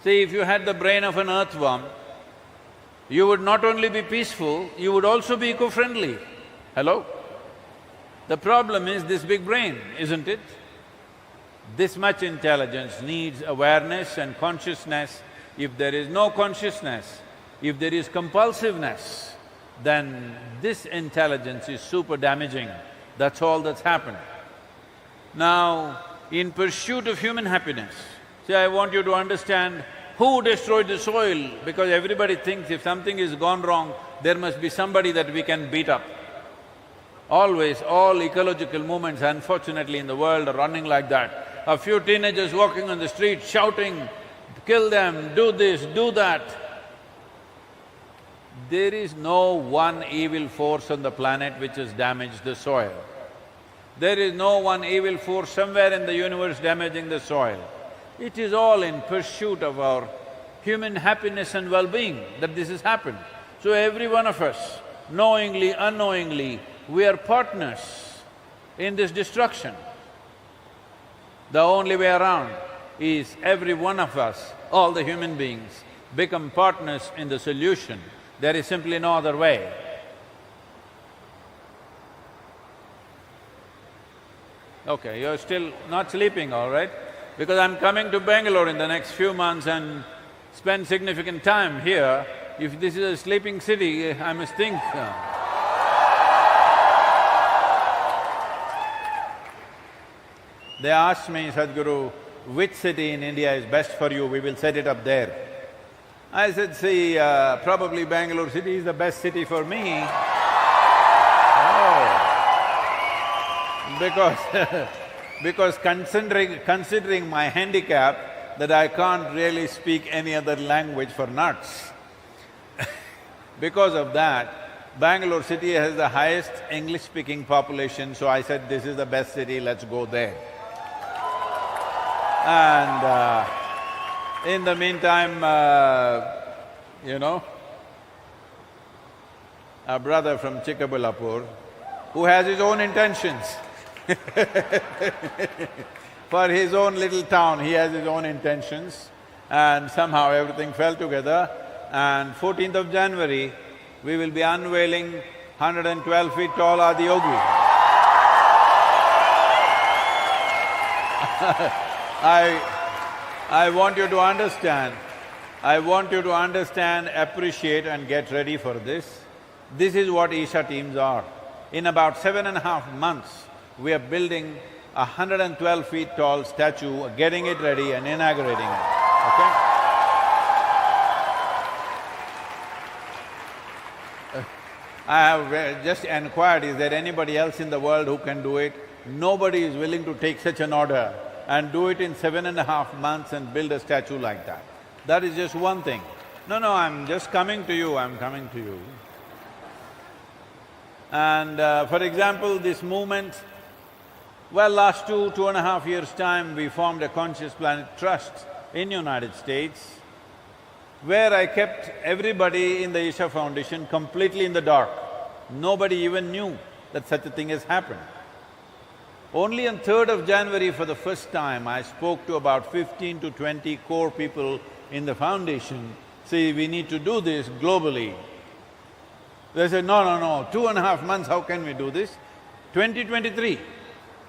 See, if you had the brain of an earthworm, you would not only be peaceful, you would also be eco-friendly. Hello? The problem is this big brain, isn't it? This much intelligence needs awareness and consciousness. If there is no consciousness, if there is compulsiveness, then this intelligence is super damaging. That's all that's happened. Now, in pursuit of human happiness, see, I want you to understand who destroyed the soil, because everybody thinks if something is gone wrong, there must be somebody that we can beat up. Always, all ecological movements, unfortunately, in the world are running like that. A few teenagers walking on the street shouting, kill them, do this, do that. There is no one evil force on the planet which has damaged the soil. There is no one evil force somewhere in the universe damaging the soil. It is all in pursuit of our human happiness and well-being that this has happened. So every one of us, knowingly, unknowingly, we are partners in this destruction. The only way around is every one of us, all the human beings, become partners in the solution. There is simply no other way. Okay, you're still not sleeping, all right? Because I'm coming to Bengaluru in the next few months and spend significant time here. If this is a sleeping city, I must think. They asked me, Sadhguru, which city in India is best for you, we will set it up there. I said, see, probably Bengaluru city is the best city for me. Oh. Because considering my handicap, that I can't really speak any other language for nuts. Because of that, Bangalore city has the highest English-speaking population, so I said, this is the best city, let's go there. And in the meantime, you know, a brother from Chikaballapur, who has his own intentions for his own little town, he has his own intentions, and somehow everything fell together. And 14th of January, we will be unveiling 112 feet tall Adiyogi. I want you to understand, appreciate and get ready for this. This is what Isha teams are. In about 7.5 months, we are building a 112 feet tall statue, getting it ready and inaugurating it, okay? I have just inquired, is there anybody else in the world who can do it? Nobody is willing to take such an order and do it in 7.5 months and build a statue like that. That is just one thing. No, I'm just coming to you, I'm coming to you. And for example, this movement, well, last 2.5 years' time, we formed a Conscious Planet Trust in United States, where I kept everybody in the Isha Foundation completely in the dark. Nobody even knew that such a thing has happened. Only on 3rd of January for the first time, I spoke to about 15 to 20 core people in the foundation, say, we need to do this globally. They said, no, 2.5 months, how can we do this? 2023,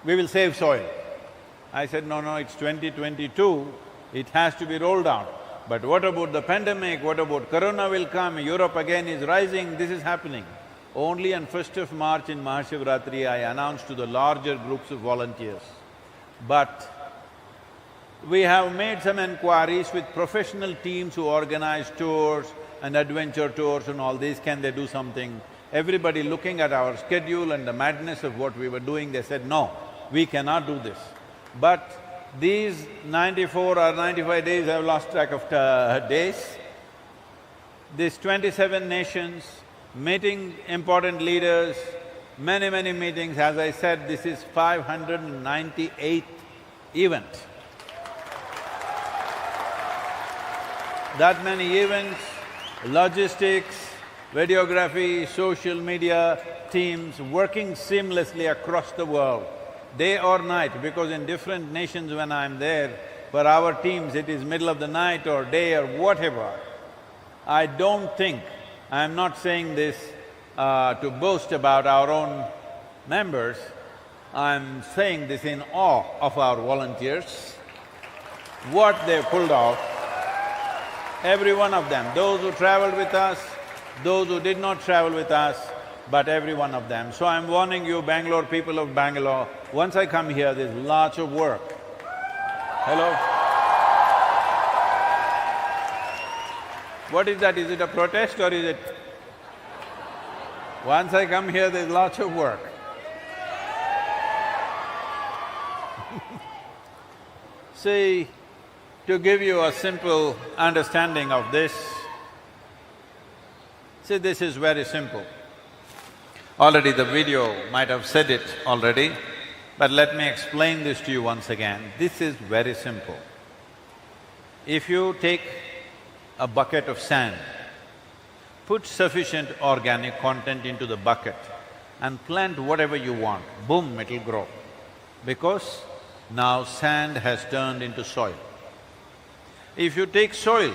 we will save soil. I said, no, it's 2022, it has to be rolled out. But what about the pandemic, what about Corona will come, Europe again is rising, this is happening. Only on 1st of March in Mahashivratri, I announced to the larger groups of volunteers. But we have made some enquiries with professional teams who organize tours and adventure tours and all these, can they do something? Everybody looking at our schedule and the madness of what we were doing, they said, no, we cannot do this. But these 94 or 95 days, I've lost track of days, these 27 nations, meeting important leaders, many meetings. As I said, this is 598th event. That many events, logistics, videography, social media teams working seamlessly across the world, day or night, because in different nations when I'm there, for our teams it is middle of the night or day or whatever. I don't think, I'm not saying this to boast about our own members, I'm saying this in awe of our volunteers, what they pulled off, every one of them, those who traveled with us, those who did not travel with us, but every one of them. So I'm warning you, Bangalore, people of Bangalore, once I come here, there's lots of work. Hello? What is that? Is it a protest or is it… Once I come here, there's lots of work. See, to give you a simple understanding of this, see, this is very simple. Already the video might have said it already, but let me explain this to you once again. This is very simple. If you take a bucket of sand, put sufficient organic content into the bucket and plant whatever you want, boom, it'll grow. Because now sand has turned into soil. If you take soil,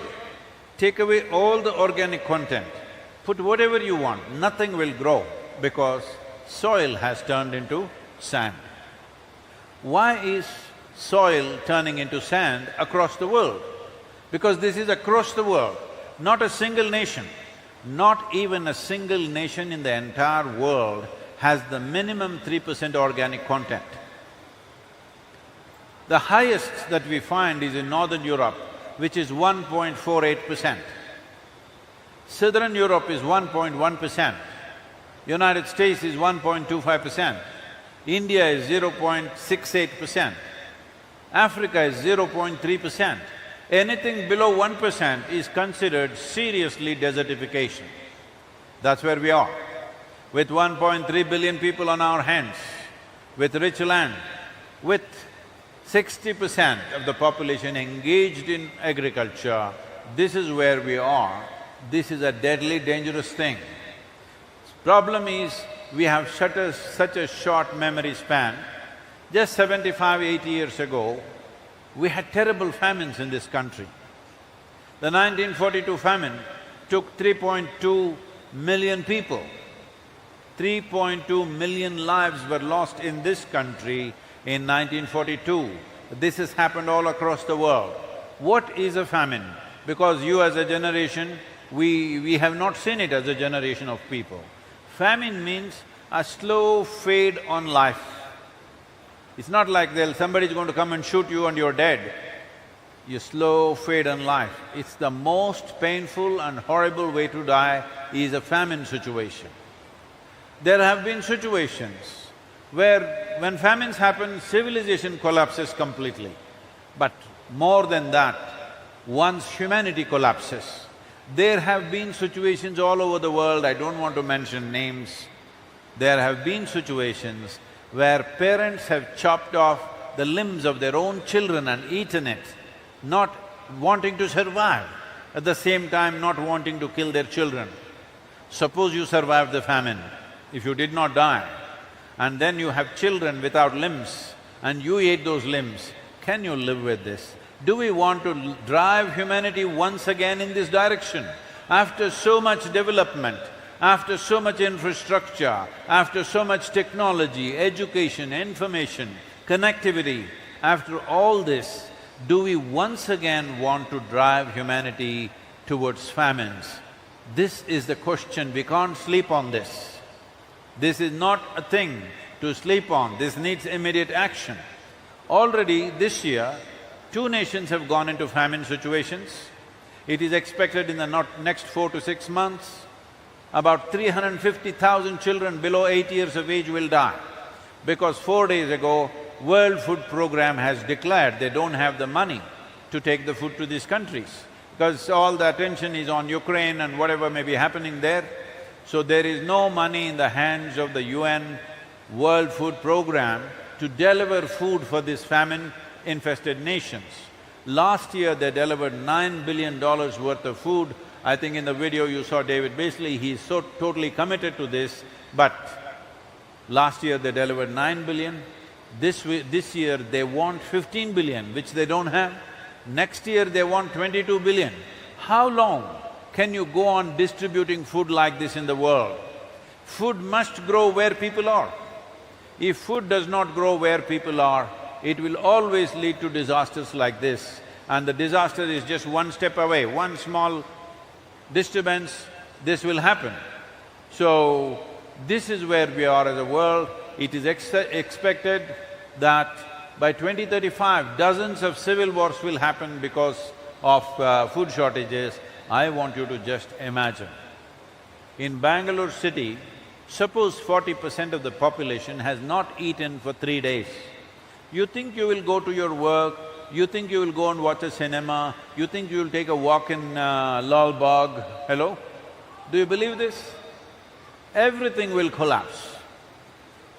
take away all the organic content, put whatever you want, nothing will grow because soil has turned into sand. Why is soil turning into sand across the world? Because this is across the world, not a single nation, not even a single nation in the entire world has the minimum 3% organic content. The highest that we find is in Northern Europe, which is 1.48%. Southern Europe is 1.1%. United States is 1.25%. India is 0.68%. Africa is 0.3%. Anything below 1% is considered seriously desertification. That's where we are. With 1.3 billion people on our hands, with rich land, with 60% of the population engaged in agriculture, this is where we are. This is a deadly dangerous thing. Problem is, we have such a short memory span. Just 75–80 years ago, we had terrible famines in this country. The 1942 famine took 3.2 million people. 3.2 million lives were lost in this country in 1942. This has happened all across the world. What is a famine? Because you as a generation, we have not seen it as a generation of people. Famine means a slow fade on life. It's not like somebody's going to come and shoot you and you're dead. You slow fade on life. It's the most painful and horrible way to die is a famine situation. There have been situations where when famines happen, civilization collapses completely. But more than that, once humanity collapses, there have been situations all over the world, I don't want to mention names, there have been situations where parents have chopped off the limbs of their own children and eaten it, not wanting to survive, at the same time not wanting to kill their children. Suppose you survived the famine, if you did not die, and then you have children without limbs, and you ate those limbs, can you live with this? Do we want to drive humanity once again in this direction? After so much development, after so much infrastructure, after so much technology, education, information, connectivity, after all this, do we once again want to drive humanity towards famines? This is the question, we can't sleep on this. This is not a thing to sleep on, this needs immediate action. Already this year, 2 nations have gone into famine situations. It is expected in the next 4 to 6 months, about 350,000 children below 8 years of age will die. Because 4 days ago, World Food Program has declared they don't have the money to take the food to these countries, because all the attention is on Ukraine and whatever may be happening there. So there is no money in the hands of the UN World Food Program to deliver food for these famine-infested nations. Last year they delivered $9 billion worth of food. I think in the video you saw David Beasley, he's so totally committed to this, but last year they delivered 9 billion. This year they want 15 billion, which they don't have. Next year they want 22 billion. How long can you go on distributing food like this in the world? Food must grow where people are. If food does not grow where people are, it will always lead to disasters like this. And the disaster is just one step away, one small disturbance, this will happen. So, this is where we are as a world. It is expected that by 2035, dozens of civil wars will happen because of food shortages. I want you to just imagine. In Bengaluru city, suppose 40% of the population has not eaten for 3 days. You think you will go to your work, you think you will go and watch a cinema, you think you will take a walk in Lal Bagh, hello? Do you believe this? Everything will collapse.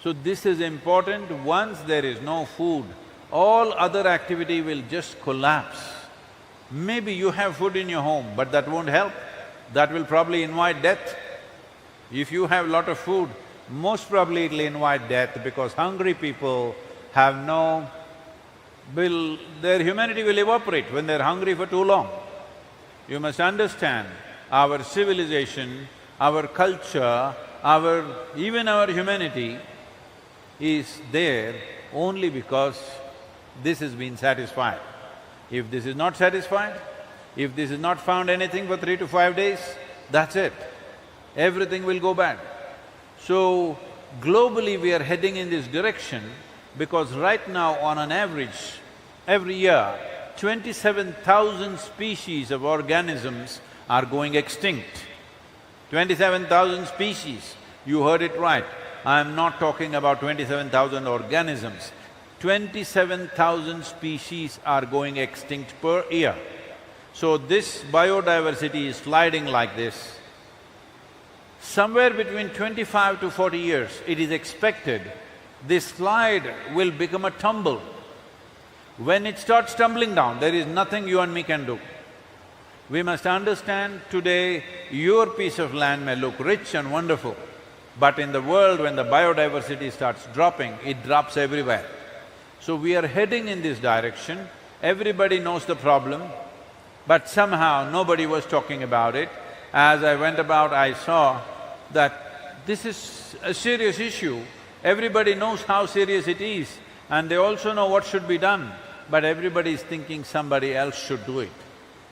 So this is important. Once there is no food, all other activity will just collapse. Maybe you have food in your home, but that won't help. That will probably invite death. If you have lot of food, most probably it'll invite death, because hungry people have their humanity will evaporate when they're hungry for too long. You must understand, our civilization, our culture, even our humanity is there only because this has been satisfied. If this is not satisfied, if this is not found anything for 3 to 5 days, that's it. Everything will go bad. So, globally we are heading in this direction because right now on an average, every year, 27,000 species of organisms are going extinct. 27,000 species, you heard it right. I'm not talking about 27,000 organisms. 27,000 species are going extinct per year. So this biodiversity is sliding like this. Somewhere between 25 to 40 years, it is expected this slide will become a tumble. When it starts tumbling down, there is nothing you and me can do. We must understand today, your piece of land may look rich and wonderful, but in the world when the biodiversity starts dropping, it drops everywhere. So we are heading in this direction, everybody knows the problem, but somehow nobody was talking about it. As I went about, I saw that this is a serious issue. Everybody knows how serious it is, and they also know what should be done, but everybody is thinking somebody else should do it.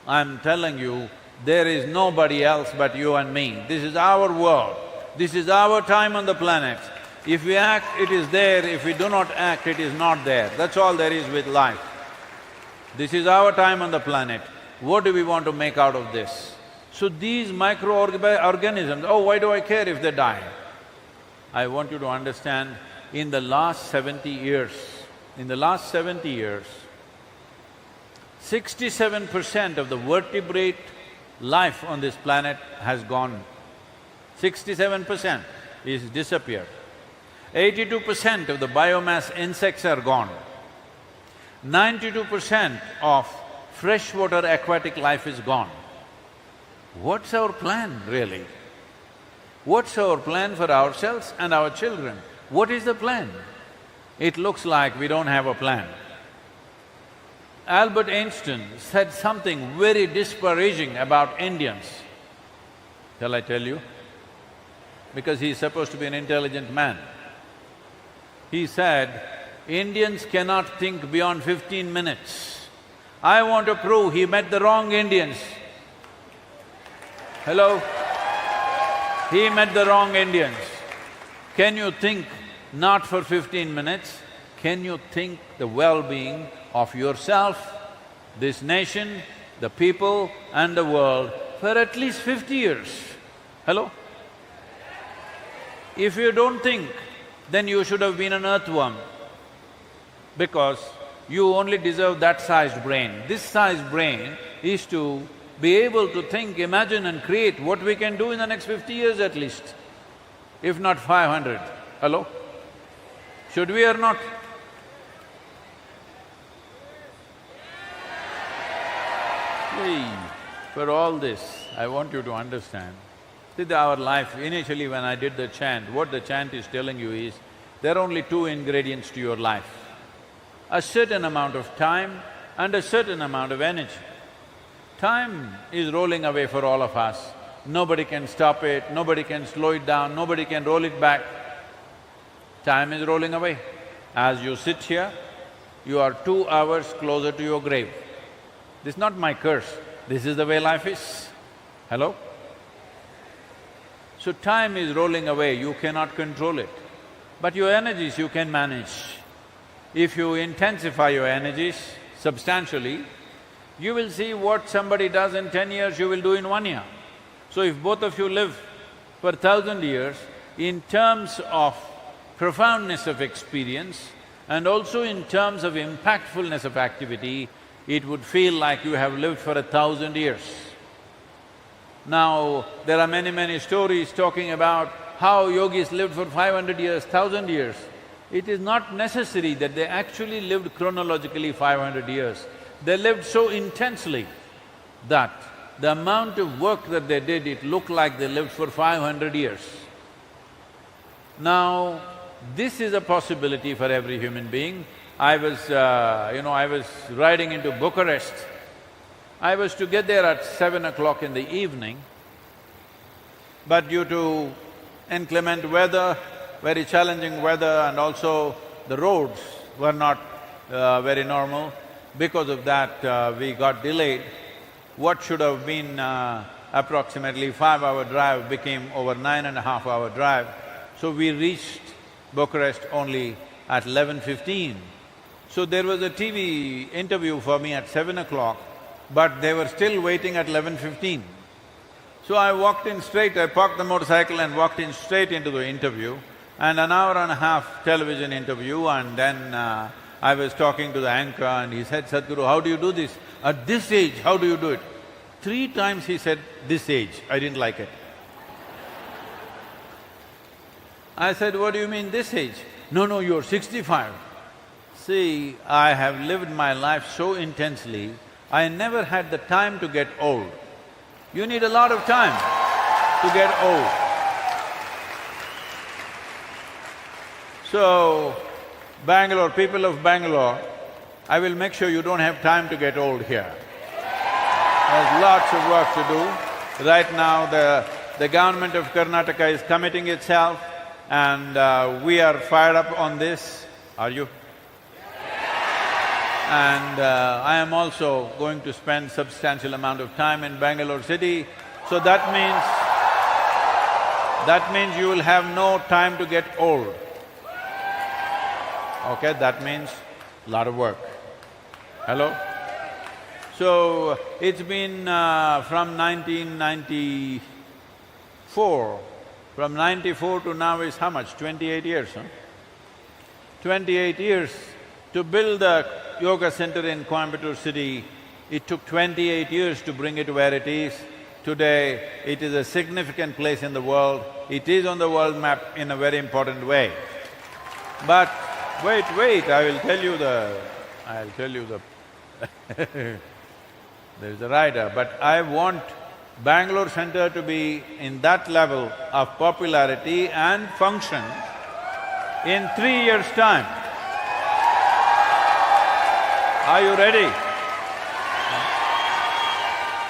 I'm telling you, there is nobody else but you and me. This is our world, this is our time on the planet. If we act, it is there, if we do not act, it is not there. That's all there is with life. This is our time on the planet. What do we want to make out of this? So these microorganisms, oh, why do I care if they die? I want you to understand, in the last 70 years, 67% of the vertebrate life on this planet has gone. 67% is disappeared. 82% of the biomass insects are gone. 92% of freshwater aquatic life is gone. What's our plan really? What's our plan for ourselves and our children? What is the plan? It looks like we don't have a plan. Albert Einstein said something very disparaging about Indians. Shall I tell you? Because he's supposed to be an intelligent man. He said, Indians cannot think beyond 15 minutes. I want to prove he met the wrong Indians. Hello? He met the wrong Indians. Can you think not for 15 minutes? Can you think the well-being of yourself, this nation, the people and the world for at least 50 years? Hello? If you don't think, then you should have been an earthworm, because you only deserve that sized brain. This sized brain is to be able to think, imagine and create what we can do in the next 50 years at least, if not 500. Hello? Should we or not? For all this, I want you to understand, see, our life, initially when I did the chant, what the chant is telling you is, there are only two ingredients to your life: a certain amount of time and a certain amount of energy. Time is rolling away for all of us. Nobody can stop it, nobody can slow it down, nobody can roll it back. Time is rolling away. As you sit here, you are 2 hours closer to your grave. This is not my curse, this is the way life is. Hello? So time is rolling away, you cannot control it. But your energies you can manage. If you intensify your energies substantially, you will see what somebody does in 10 years, you will do in 1 year. So if both of you live for 1,000 years, in terms of profoundness of experience and also in terms of impactfulness of activity, it would feel like you have lived for 1,000 years. Now, there are many stories talking about how yogis lived for 500 years, 1,000 years. It is not necessary that they actually lived chronologically 500 years. They lived so intensely that the amount of work that they did, it looked like they lived for 500 years. Now, this is a possibility for every human being. I was riding into Bucharest. I was to get there at 7 o'clock in the evening, but due to inclement weather, very challenging weather, and also the roads were not very normal, because of that we got delayed. What should have been approximately 5-hour drive became over 9.5-hour drive. So we reached Bucharest only at 11:15. So there was a TV interview for me at 7 o'clock, but they were still waiting at 11:15. So I walked in straight, I parked the motorcycle and walked in straight into the interview, and an hour and a half television interview, and then I was talking to the anchor and he said, "Sadhguru, how do you do this? At this age, how do you do it?" 3 times he said, "this age." I didn't like it. I said, "What do you mean, this age?" No, you're 65. See, I have lived my life so intensely, I never had the time to get old. You need a lot of time to get old. So, Bangalore, people of Bangalore, I will make sure you don't have time to get old here. There's lots of work to do. Right now, the government of Karnataka is committing itself, and we are fired up on this. Are you? And I am also going to spend substantial amount of time in Bangalore city, so that means you will have no time to get old. Okay, that means a lot of work. Hello? So, it's been from 1994, from 94 to now is how much? 28 years, huh? 28 years. To build a yoga center in Coimbatore city, it took 28 years to bring it where it is. Today, it is a significant place in the world. It is on the world map in a very important way. But wait, I will tell you the… there's a rider, but I want Bangalore center to be in that level of popularity and function In 3 years' time. Are you ready?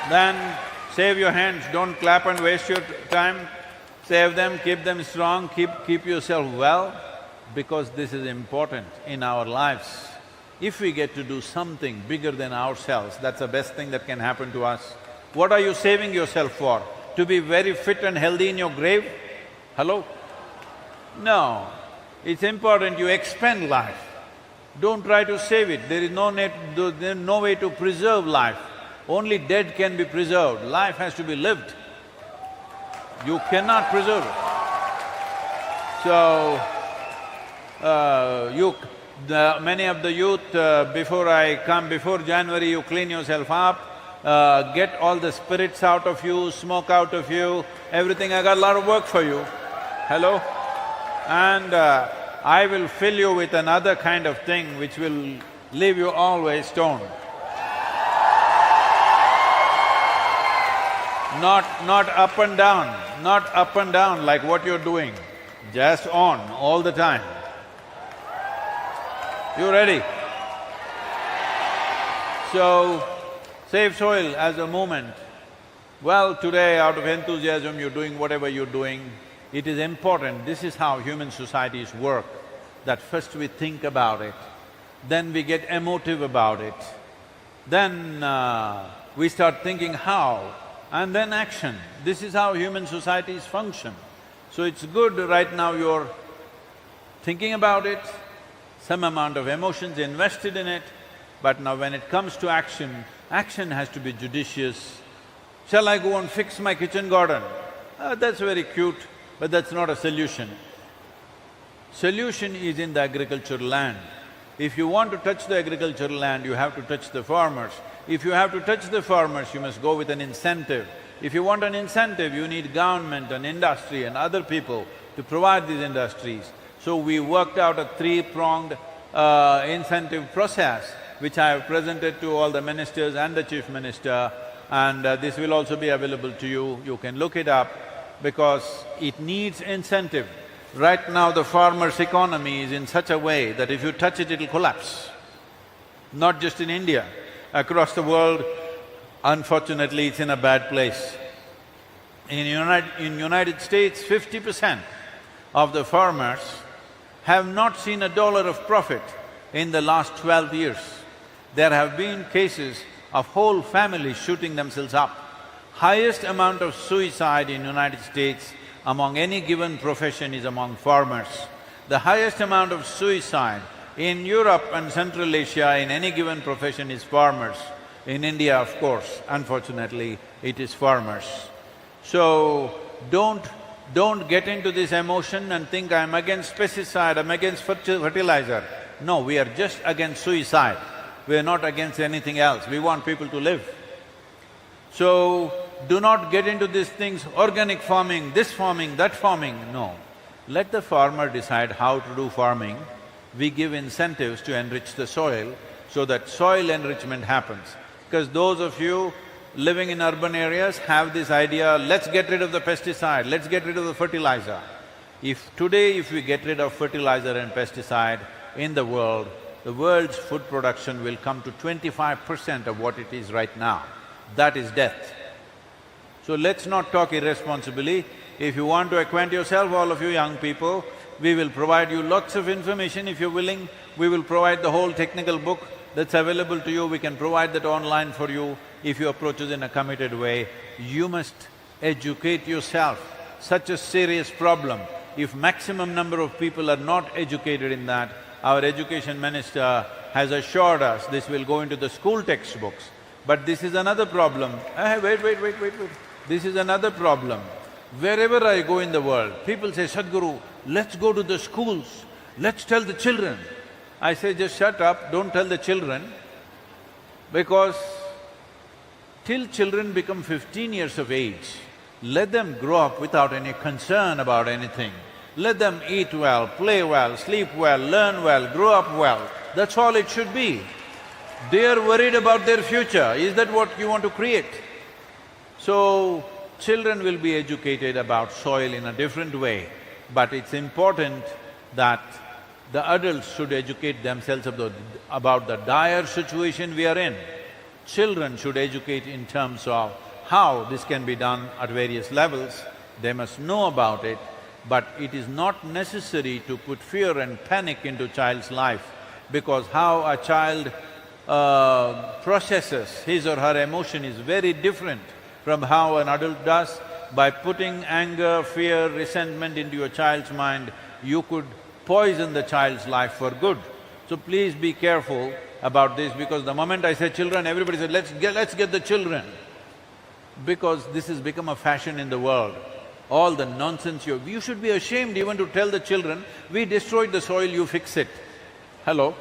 Then save your hands, don't clap and waste your time. Save them, keep them strong, keep yourself well, because this is important in our lives. If we get to do something bigger than ourselves, that's the best thing that can happen to us. What are you saving yourself for? To be very fit and healthy in your grave? Hello? No. It's important you expend life. Don't try to save it. There is no way to preserve life. Only dead can be preserved. Life has to be lived. You cannot preserve it. So, many of the youth, before January, you clean yourself up, get all the spirits out of you, smoke out of you, everything. I got a lot of work for you. Hello? And I will fill you with another kind of thing which will leave you always stoned. Not up and down like what you're doing, just on all the time. You ready? So, save soil as a movement. Well, today out of enthusiasm you're doing whatever you're doing. It is important, this is how human societies work, that first we think about it, then we get emotive about it, then we start thinking how, and then action. This is how human societies function. So it's good right now you're thinking about it, some amount of emotions invested in it, but now when it comes to action, action has to be judicious. Shall I go and fix my kitchen garden? That's very cute, but that's not a solution. Solution is in the agricultural land. If you want to touch the agricultural land, you have to touch the farmers. If you have to touch the farmers, you must go with an incentive. If you want an incentive, you need government and industry and other people to provide these industries. So we worked out a three-pronged incentive process, which I have presented to all the ministers and the chief minister, and this will also be available to you. You can look it up because it needs incentive. Right now the farmer's economy is in such a way that if you touch it, it'll collapse. Not just in India, across the world, unfortunately it's in a bad place. In United States, 50% of the farmers have not seen $1 of profit in the last 12 years. There have been cases of whole families shooting themselves up. Highest amount of suicide in United States among any given profession is among farmers. The highest amount of suicide in Europe and Central Asia in any given profession is farmers. In India, of course, unfortunately, it is farmers. So, don't get into this emotion and think, I'm against pesticide, I'm against fertilizer. No, we are just against suicide. We are not against anything else. We want people to live. So, do not get into these things, organic farming, this farming, that farming, no. Let the farmer decide how to do farming. We give incentives to enrich the soil so that soil enrichment happens. Because those of you living in urban areas have this idea, let's get rid of the pesticide, let's get rid of the fertilizer. If we get rid of fertilizer and pesticide in the world's food production will come to 25% of what it is right now. That is death. So let's not talk irresponsibly. If you want to acquaint yourself, all of you young people, we will provide you lots of information. If you're willing, we will provide the whole technical book that's available to you. We can provide that online for you if you approach us in a committed way. You must educate yourself. Such a serious problem. If maximum number of people are not educated in that, our education minister has assured us this will go into the school textbooks. But this is another problem. Wait. This is another problem. Wherever I go in the world, people say, Sadhguru, let's go to the schools, let's tell the children. I say, just shut up, don't tell the children, because till children become 15 years of age, let them grow up without any concern about anything. Let them eat well, play well, sleep well, learn well, grow up well. That's all it should be. They are worried about their future. Is that what you want to create? So, children will be educated about soil in a different way, but it's important that the adults should educate themselves about the dire situation we are in. Children should educate in terms of how this can be done at various levels. They must know about it, but it is not necessary to put fear and panic into child's life, because how a child processes his or her emotion is very different from how an adult does. By putting anger, fear, resentment into your child's mind, you could poison the child's life for good. So please be careful about this, because the moment I say children, everybody says, let's get the children. Because this has become a fashion in the world. All the nonsense you should be ashamed even to tell the children, we destroyed the soil, you fix it. Hello?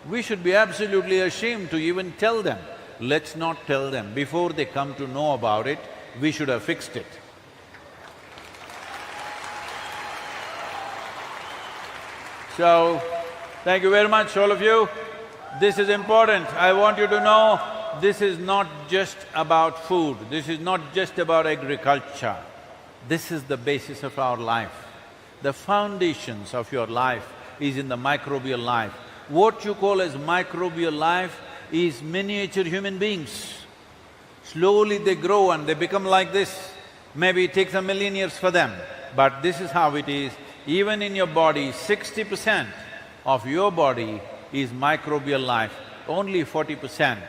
We should be absolutely ashamed to even tell them. Let's not tell them. Before they come to know about it, we should have fixed it. So, thank you very much, all of you. This is important. I want you to know, this is not just about food, this is not just about agriculture. This is the basis of our life. The foundations of your life is in the microbial life. What you call as microbial life is miniature human beings. Slowly they grow and they become like this. Maybe it takes 1,000,000 years for them, but this is how it is. Even in your body, 60% of your body is microbial life, only 40%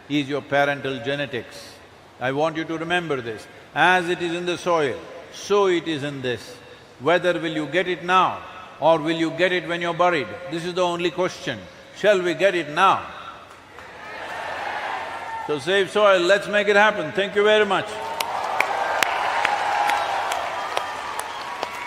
is your parental genetics. I want you to remember this. As it is in the soil, so it is in this. Whether will you get it now or will you get it when you're buried? This is the only question. Shall we get it now? So save soil, let's make it happen. Thank you very much.